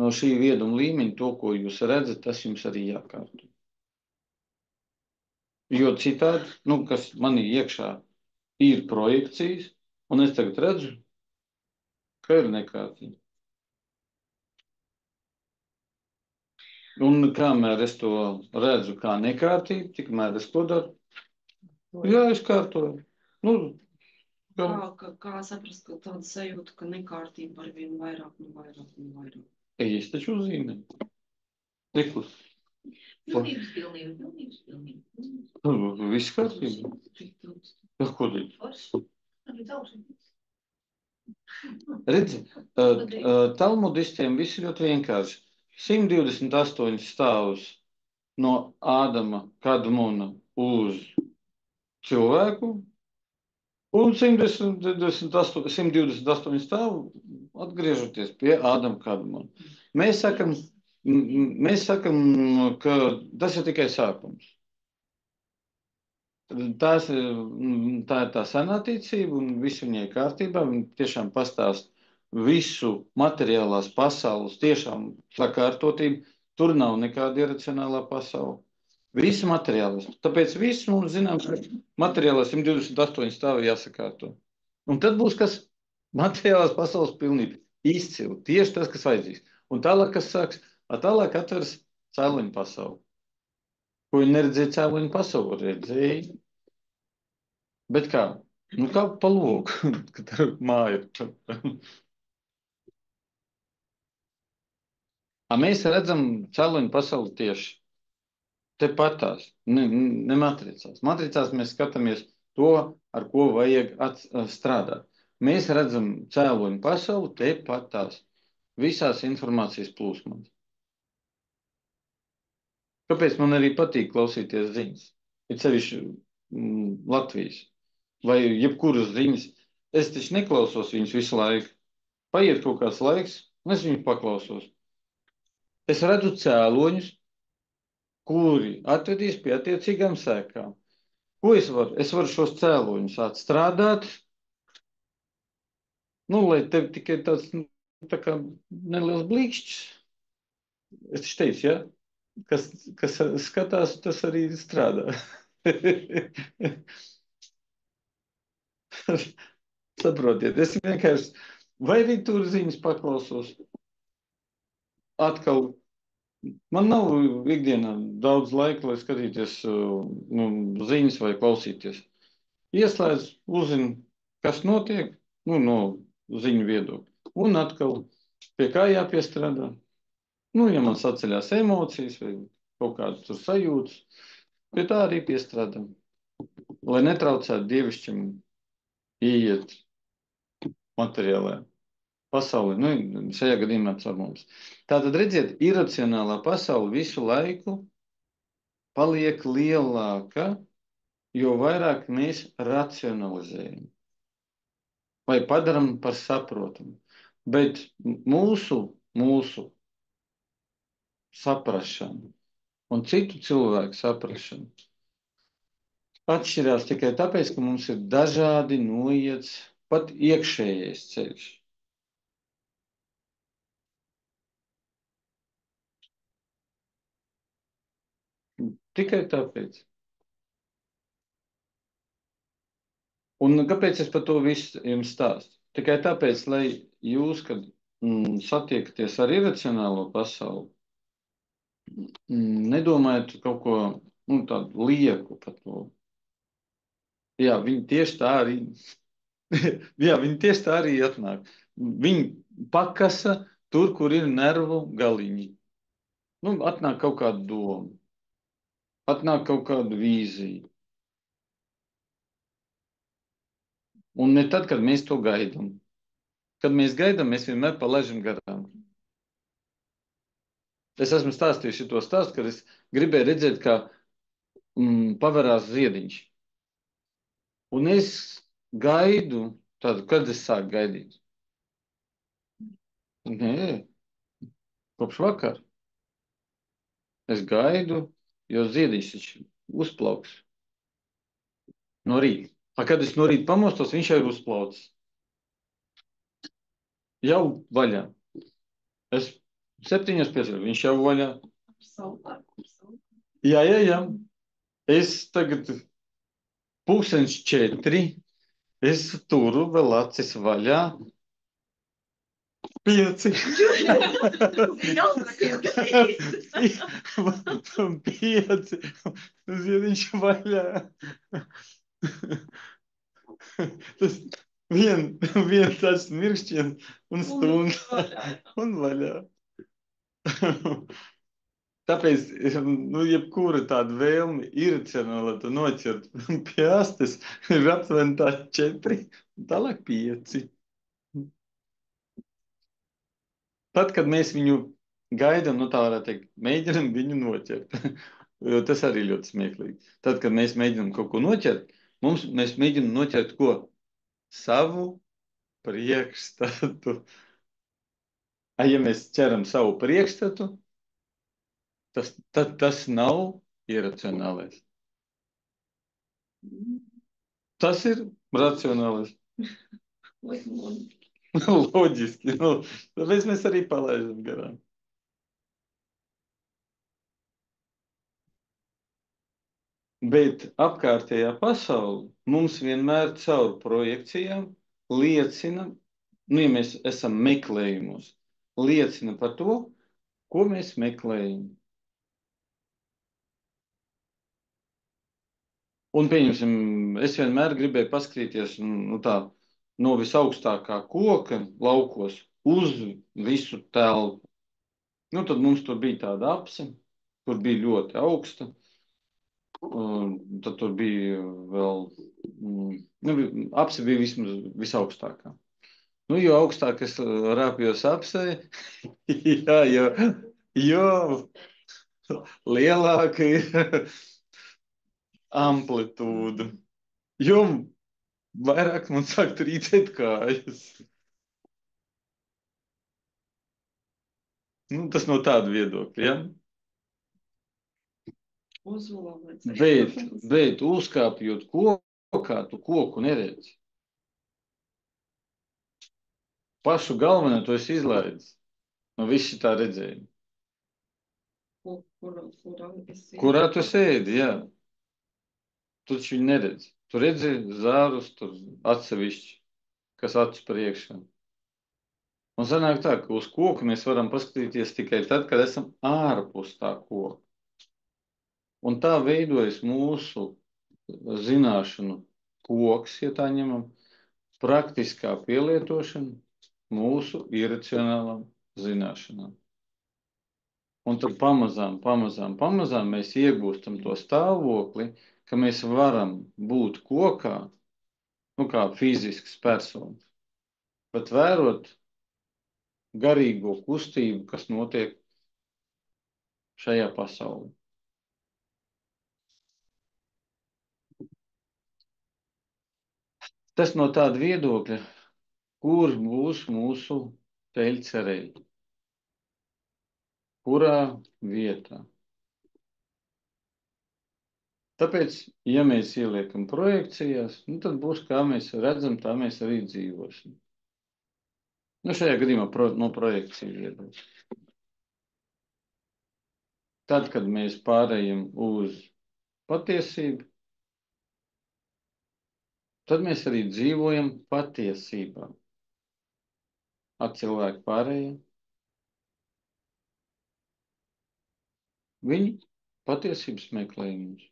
no šī vieduma līmeņa to, ko jūs redzat, tas jums arī jākārto. Jo citādi, nu, kas manī iekšā ir projekcijas, un es tagad redzu, ka ir nekārtība. Un kamēr es to redzu kā nekārtību, tikmēr es to daru. Jā, es kārtoju. Nu, Kā saprast, ka tāda sajūta, ka nekārtība ar vienu vairāk. Es taču uzzīmēju. Tiklus. Pilnības pilnība. Viss kārtībā. Jā, ko darīt? Redzi, talmudistiem viss ļoti vienkārši. 128 stāvus no Ādama Kadmona uz cilvēku un 128 stāvu atgriežoties pie Ādama Kadmona. Mēs sakam, ka tas ir tikai sākums. Tā ir tā senā ticība un viss viņai kārtībā. Viņa tiešām pastāst visu materiālās pasaules tiešām sakārtotību. Tur nav nekāda iracionālā pasaule. Visu materiālās. Tāpēc viss mums zinām, ka materiālās 128 stāvi jāsakārto. Un tad būs kas materiālās pasaules pilnība. Izcili. Tieši tas, kas vajadzīgs. Un tālāk, kas sāks, tālāk atveras cēloņu pasauli. Ko viņi neredzēja cēloņu pasauli, redzēja. Bet kā? Nu kā pa loku, kad ar māju. Mēs redzam cēloņu pasauli tieši tepatās, ne matricās. Matricās mēs skatāmies to, ar ko vajag strādāt. Mēs redzam cēloņu pasauli tepatās, visās informācijas plūsmās. Kāpēc man arī patīk klausīties ziņas? Ir sevišķi Latvijas vai jebkuras ziņas. Es taču neklausos viņus visu laiku. Paiet kaut kāds laiks, un es viņus paklausos. Es redzu cēloņus, kuri atvedīs pie attiecīgām sekām. Ko es varu? Es varu šos cēloņus atstrādāt, nu, lai tev tikai tāds, nu, tā kā neliels blīkšķis. Es taču teicu, ja? Kas skatās, tas arī strādā. Saprotiet, es vienkārši vai arī tur ziņas paklausos. Atkal, man nav ikdienā daudz laika, lai skatīties nu, ziņas vai klausīties. Ieslēdz, uzzinu, kas notiek, nu, no ziņu viedokļa. Un atkal pie kā jāpiestrādā. Nu, ja man saceļās emocijas vai kaut kādas tur sajūtas, pie tā arī piestrādā. Lai netraucētu dievišķim ieiet materiālajā pasaulē, nu, šajā gadījumā caur mums. Tātad, redziet, iracionālā pasaule visu laiku paliek lielāka, jo vairāk mēs racionalizējam vai padaram par saprotamu. Bet mūsu saprašana un citu cilvēku saprašana atšķirās tikai tāpēc, ka mums ir dažādi noiets, pat iekšējais ceļš. Tikai tāpēc. Un kāpēc es par to visu jums stāstu? Tikai tāpēc, lai jūs, kad satiekaties ar iracionālo pasauli, nedomājat kaut ko tādu lieku par to. Jā, viņi tieši tā arī, jā, viņi tieši tā arī atnāk. Viņi pakasa tur, kur ir nervu galiņi. Nu, atnāk kaut kāda doma, atnāk kaut kāda vīzija. Un ne tad, kad mēs to gaidām. Kad mēs gaidām, mēs vienmēr palaidām garām. Es esmu stāstījis šo stāstu, kad es gribēju redzēt, kā pavarās ziediņš. Un es gaidu, tādu, kad es sāku gaidīt. Nē, kopš vakar. Es gaidu, jo ziediņš taču uzplauks no rīta. Kad es no rīta pamostos, viņš jau ir uzplaucis. Jau vaļā. Es 7:05, viņš jau vaļā. Jā. Es tagad 3:30. Es turu vēl acis vaļā. 5. 5. Ziediņš vaļā. Tas viens tāds mirkšķiens un stunda un vaļā. Tāpēc, jebkura tāda vēlme iracionāli to noķert pie astes ir aptuveni tā 4, tālāk 5. Tad, kad mēs viņu gaidām, tā varētu teikt, mēģinam viņu noķert. Jo tas arī ļoti smieklīgi. Tad, kad mēs mēģinam kaut ko noķert, mēs mēģinam noķert ko? Savu priekšstatu. Ja mēs ķeram savu priekšstatu, tad tas nav iracionālais. Tas ir racionālais. Loģiski. Tāpēc mēs arī palaidām garām. Bet apkārtējā pasaule mums vienmēr caur projekcijām liecina, ja mēs esam meklējumos, liecina par to, ko mēs meklējam. Un, pieņemsim, es vienmēr gribēju paskatīties no visaugstākā koka laukos uz visu telpu. Tad mums tur bija tāda apse, kur bija ļoti augsta. Tad tur bija vēl, apse bija visaugstākā. Jo augstāk es rāpjos apsē, jā, jo lielāka ir amplitūda, jo vairāk man sāk trīcēt kājas. Tas no tāda viedokļa, ja? Uzolām. Bet uzkāpjot kokā, tu koku neredzi. Pašu galveno tu esi izlaidis. No viss tā redzēja. Kurā tu sēdi, jā. Tu taču viņu neredzi. Tu redzi zārus, tur atsevišķi, kas acu priekšā. Un sanāk tā, ka uz koku mēs varam paskatīties tikai tad, kad esam ārpus tā koka. Un tā veidojas mūsu zināšanu koks, ja tā ņemam, praktiskā pielietošana mūsu iracionālām zināšanām. Un tad pamazām mēs iegūstam to stāvokli, ka mēs varam būt kokā, nu kā fizisks personas, bet vērot garīgo kustību, kas notiek šajā pasaulē. Tas no tāda viedokļa, kur būs mūsu ceļcereļi, kurā vietā. Tāpēc, ja mēs ieliekam projekcijās, nu, tad būs, kā mēs redzam, tā mēs arī dzīvosim. Nu, šajā gadījumā no projekciju viedokļa. Tad, kad mēs pārējam uz patiesību, tad mēs arī dzīvojam patiesībā. Cilvēki pārējie, viņi patiesības meklējumus.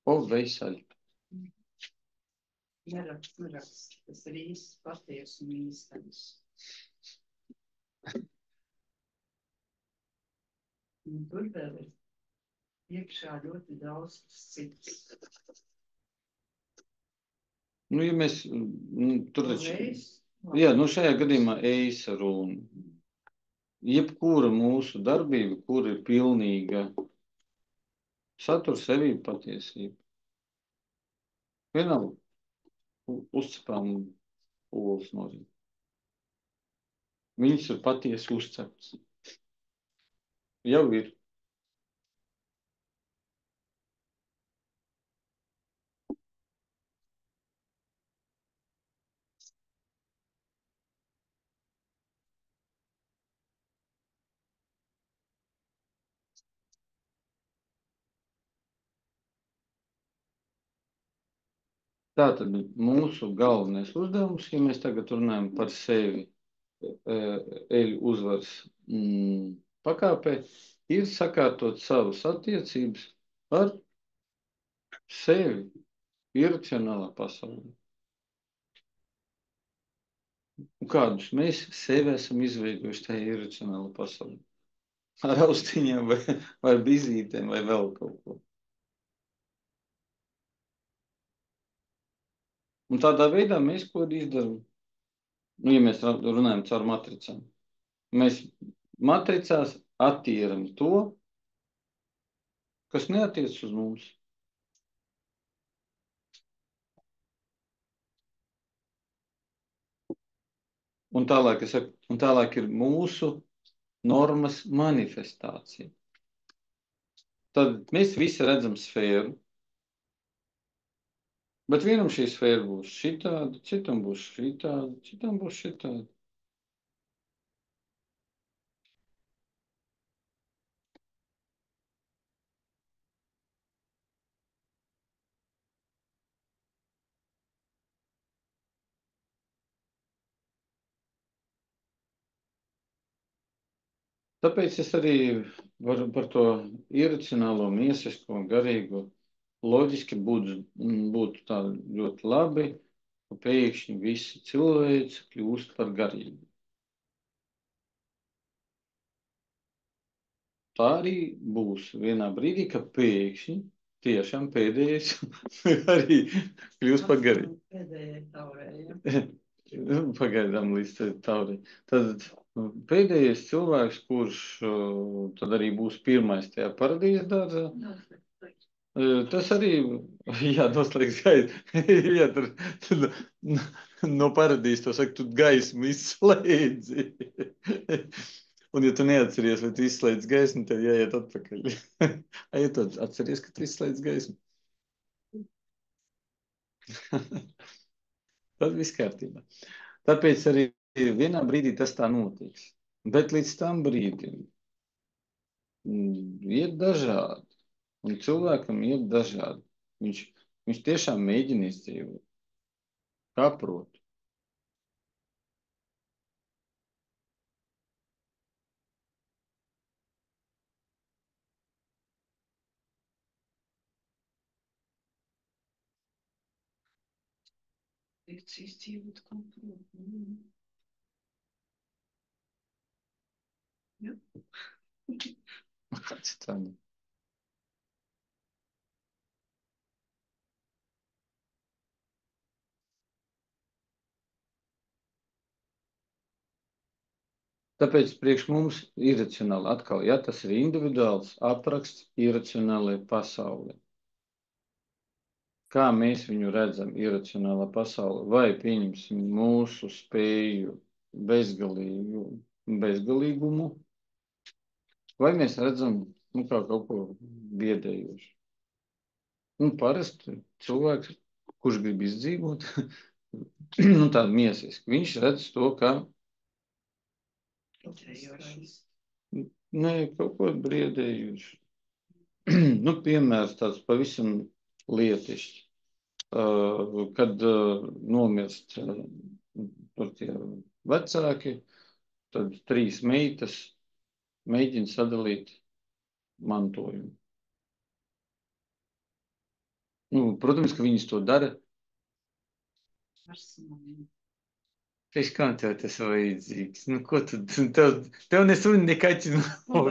Oveisaļ. Neraksts, tas ir īsts paties un īstenis. Un tur vēl ir iekšā ļoti daudz cits. Nu, ja mēs, tur taču, jā, nu šajā gadījumā eisa runa. Jebkura mūsu darbība, kur ir pilnīga, satur sevī patiesība. Vienalga, uzcepām olas nozīm. Viņas ir patiesi uzcepts. Jau ir. Tātad mūsu galvenais uzdevums, ja mēs tagad runājam par sevi eļu uzvaras pakāpē, ir sakārtot savas attiecības ar sevi iracionālā pasaulē. Un kādus mēs sevi esam izveidojuši tajā iracionālā pasaulē? Ar austiņiem vai bizītēm vai vēl kaut ko. Un tādā veidā mēs ko izdarām. Nu, ja mēs runājam caur matricām. Mēs matricās attīram to, kas neatiec uz mums. Un tālāk ir mūsu normas manifestācija. Tad mēs visi redzam sfēru. Bet vienam šī sfēra būs šitāda, citam būs šitāda, citam būs šitāda. Tāpēc es arī varu par to iracionālo, miesisko, garīgo, loģiski būtu tā ļoti labi, ka pēkšņi visi cilvēci kļūst par garīgu. Tā arī būs vienā brīdī, ka pēkšņi tiešām pēdējais arī kļūst par garīgu. Pēdējai taurē, ja? Pagaidām līdz taurē. Tad pēdējais cilvēks, kurš tad arī būs pirmais tajā paradīzes dārzā, Tas arī, jā, noslēgts gaisa. Jā, tur no paradīzes to saka, tu gaismu izslēdzi. Un ja tu neatceries, vai tu izslēdz gaismu, tev jāiet atpakaļ. Ai, ja tu atceries, ka tu izslēdz gaismu. Tad viss kārtībā. Tāpēc arī vienā brīdī tas tā notiks. Bet līdz tam brīdim iet dažādi. Un cilvēkam iet dažādi. Viņš tiešām mēģina izdzīvot. Kā prot. Izdzīvot kā prot. Jā. Kāds tā? Tāpēc priekš mums iracionāli atkal, ja tas ir individuāls apraksts iracionālajai pasaulē. Kā mēs viņu redzam iracionālā pasaulē? Vai pieņemsim mūsu spēju bezgalīgumu, vai mēs redzam kā kaut ko biedējošu? Parasti cilvēks, kurš grib izdzīvot, tādu miesiski, viņš redz to, kā kaut ko briedējuši. Piemērs tāds pavisam lietišķs. Kad nomirst tie vecāki, tad 3 meitas mēģina sadalīt mantojumu. Protams, ka viņas to dara. Tieši kā tev tas vajadzīgs? Ko tu, tev nesuni nekaķi nav.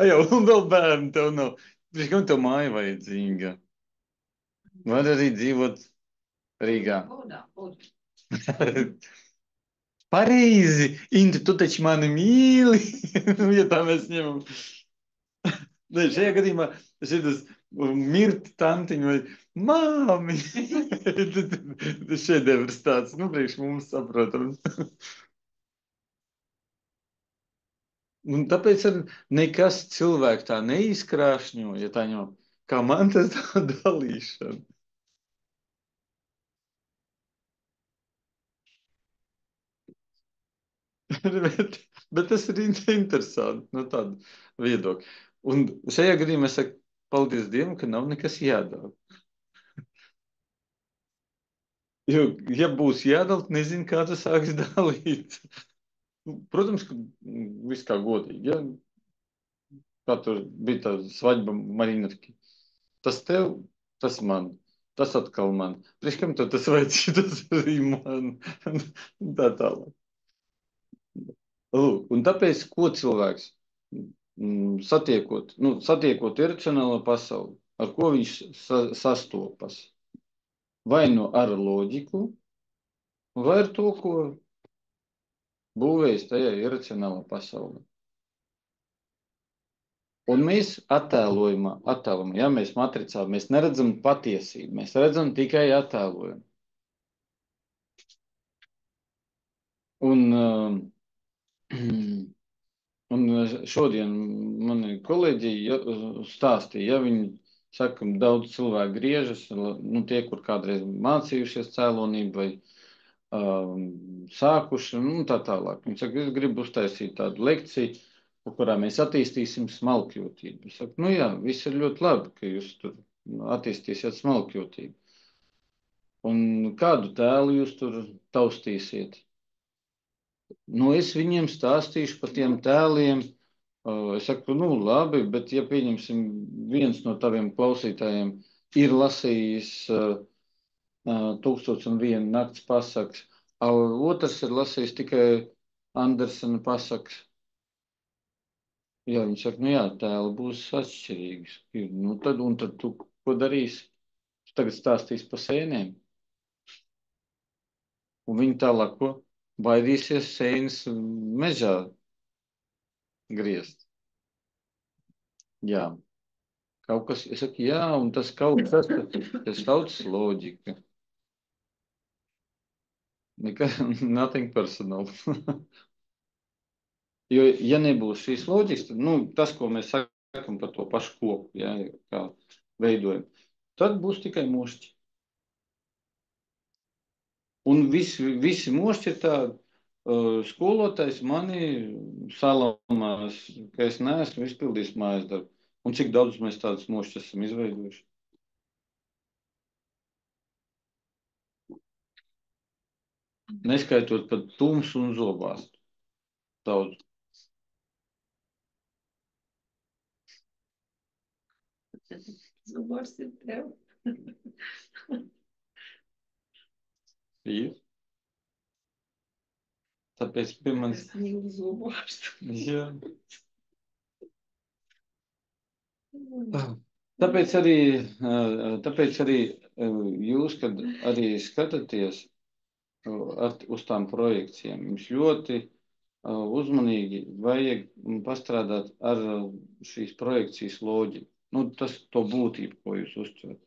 Jā, un vēl bērni tev nav. Tieši kā tev māja vajadzīga? Var arī dzīvot Rīgā. Pareizi! Intu, tu taču mani mīli! Ja tā mēs ņemam. Šajā gadījumā šitas mirti tantiņu vai māmi. Tas šedevrs tāds, priekš mums saprotams. Un tāpēc nekas cilvēku tā neizkrāšņo, ja tā ņem, kā man tas tā dalīšana. Bet tas ir interesanti, tāda viedokļa. Un šajā gadījumā es saku, paldies Dievam, ka nav nekas jādala. Jo, ja būs jādala, nezinu, kā tas sāks dalīt. Protams, ka viss kā godīgi. Ja? Kā tur bija tā svaģba marinarki. Tas tev, tas man, tas atkal man. Priekš kam tev tas vajadzīgs, tas arī man. Tā tālāk. Un tāpēc, ko cilvēks satiekot iracionālo pasauli, ar ko viņš sastopas? Vai ar loģiku, vai ar to, ko būvējis tajā iracionālā pasaulē. Un mēs attēlojam, ja mēs matricā, mēs neredzam patiesību, mēs redzam tikai attēlojumu. Un šodien mani kolēģi stāstīja, ja viņi saka, ka daudz cilvēku griežas, tie, kur kādreiz mācījušies cēlonību vai sākuši, tā tālāk. Viņi saka, es gribu uztaisīt tādu lekciju, kurā mēs attīstīsim smalkjūtību. Es saku, jā, viss ir ļoti labi, ka jūs tur attīstīsiet smalkjūtību. Un kādu tēlu jūs tur taustīsiet? Es viņiem stāstīšu par tiem tēliem. Es saku, labi, bet ja pieņemsim viens no taviem klausītājiem ir lasījis 1001 nakts pasakas, otrs ir lasījis tikai Andersena pasakas. Jā, viņi saka, tēli būs atšķirīgas. Tad tu ko darīsi? Tu tagad stāstīsi pa sēnēm. Un viņi tālāk ko? Baidīsies sēnes mežā griezt. Jā. Kaut kas, es saku, jā, un tas kaut kas, tas tautas loģika. Nothing personal. Jo, ja nebūs šīs loģikas, tad, tas, ko mēs sakam par to pašu koku, ja, kā veidojam, tad būs tikai mošķi. Un visi mošķi ir tādi, skolotājs mani salamās, ka es neesmu izpildījis mājas darbu. Un cik daudz mēs tādus mošķus esam izveidojuši? Neskaitot pat tumsu un zobāstu. Daudz. Zobors ir tev. Ir. Tāpēc pie manis... Es mīlu zoborstu. Jā. Tāpēc arī jūs, kad arī skatāties uz tām projekcijām, jums ļoti uzmanīgi vajag pastrādāt ar šīs projekcijas loģiku. To būtību, ko jūs uztverat.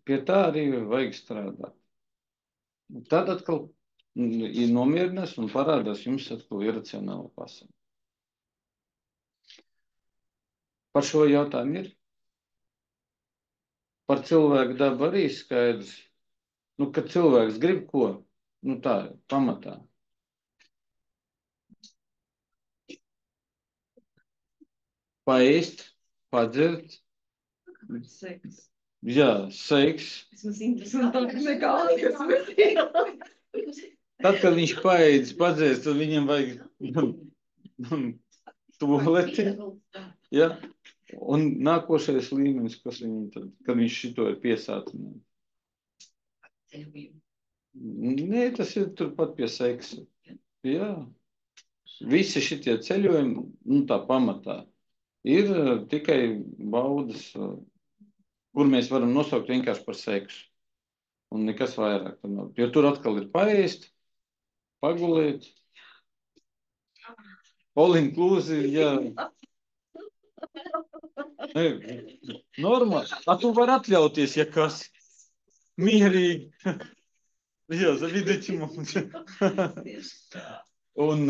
Pie tā arī vajag strādāt. Tad atkal ir nomierinās un parādās jums atkal iracionāla pasaule. Par šo jautājumu ir. Par cilvēku dabu arī skaidrs. Kad cilvēks grib ko, tā ir pamatā. Paēst, padzert. Seks. Jā, seks. Vismaz interesantāk nekā kas Tad, kad viņš paēdis, padzēst, tad viņam vajag tualeti. Ja? Un nākošais līmenis, kas viņam tad, kad viņš šito ir piesātinājis. Nē, tas ir turpat pie seksa. Jā. Visi šitie ceļojumi, tā pamatā, ir tikai baudas, kur mēs varam nosaukt vienkārši par seksu. Un nekas vairāk. Jo tur atkal ir paēst, pagulēt. All inclusive, jā. Normāli. Tu vari atļauties, ja kas. Mierīgi. Jā, zavidēči mums. Un,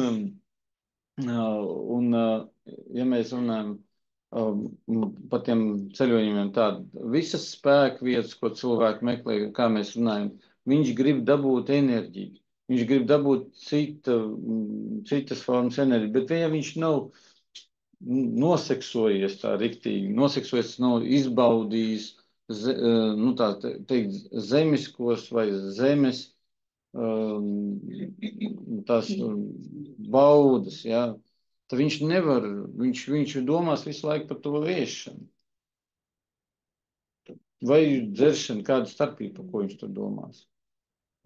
ja mēs runājam par tiem ceļojumiem visas spēka vietas, ko cilvēki meklē, kā mēs runājam, viņš grib dabūt enerģiju, viņš grib dabūt citas formas enerģiju, bet ja viņš nav noseksojies tā riktīgi, noseksojies, nav izbaudījis zemiskos vai zemes tās baudas, jā. Tad viņš nevar, viņš domās visu laiku par to ēšanu. Vai dzeršanu, kādu starpību, par ko viņš tur domās.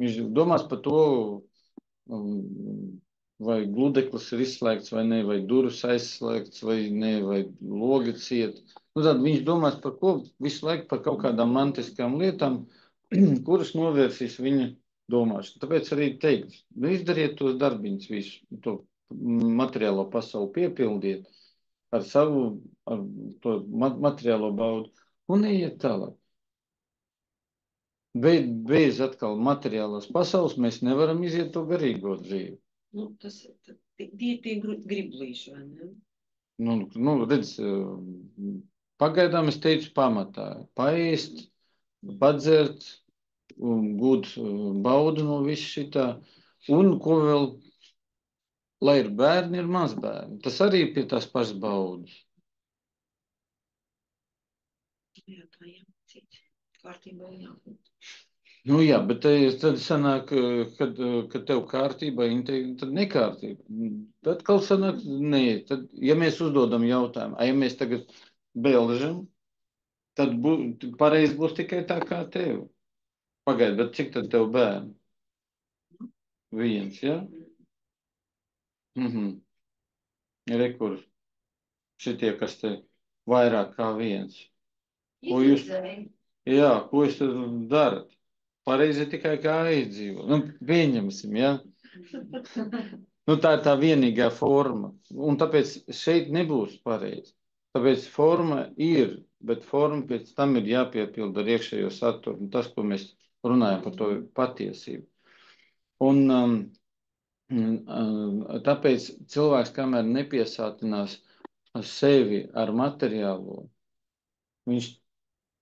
Viņš domās par to, vai gludeklis ir izslēgts vai ne, vai durvis aizslēgts vai ne, vai logi ciet. Tad viņš domās par ko visu laiku par kaut kādām mantiskām lietām, kuras novērsīs viņa domāšanu. Tāpēc arī teikt, izdariet tos darbiņus visu, to materiālo pasauli piepildiet ar to materiālo baudu un iet tālāk. Bez atkal materiālās pasaules mēs nevaram iziet to garīgo dzīvi. Tie griblīši, vai ne? Redz, pagaidām es teicu pamatā. Paēst, padzert, gūt baudu no visu šitā. Un ko vēl, lai ir bērni, ir mazbērni. Tas arī pie tās pašas baudas. Jā, tā jāmacīt. Kārtībā jābūt. Jā, bet tad sanāk, kad tev kārtība, tad nekārtība. Tad kaut sanāk, nē. Tad, ja mēs uzdodam jautājumu, ja mēs tagad belžam, tad pareizi būs tikai tā kā tev. Pagaid, bet cik tad tev bērni? Viens, ja? Rekur, šitie, kas te vairāk kā viens. Ko jūs tad darat? Pareizi tikai kā izdzīvo. Pieņemsim, ja? Tā ir tā vienīgā forma. Un tāpēc šeit nebūs pareizi. Tāpēc forma ir, bet forma pēc tam ir jāpiepilda ar iekšējo saturu. Un tas, ko mēs runājam par to patiesību. Un tāpēc cilvēks, kamēr nepiesātinās sevi ar materiālo, viņš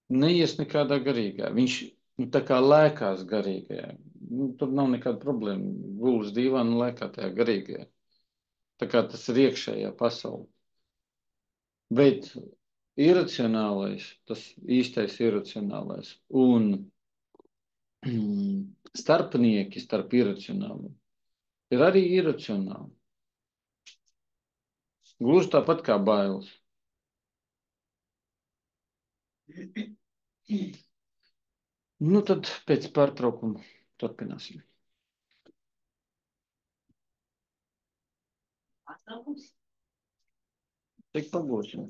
neies nekādā garīgā. Viņš tā kā lēkās garīgajā. Tur nav nekāda problēma. Gulus dīvānu lēkā tajā garīgajā. Tā kā tas ir iekšējā pasaule. Bet iracionālais, tas īstais iracionālais un starpnieki starp iracionālu ir arī iracionāli. Gluži tāpat kā bailes. Nu tad pēc pārtraukuma turpināsim. Pārtraukums. Tik pagūsim.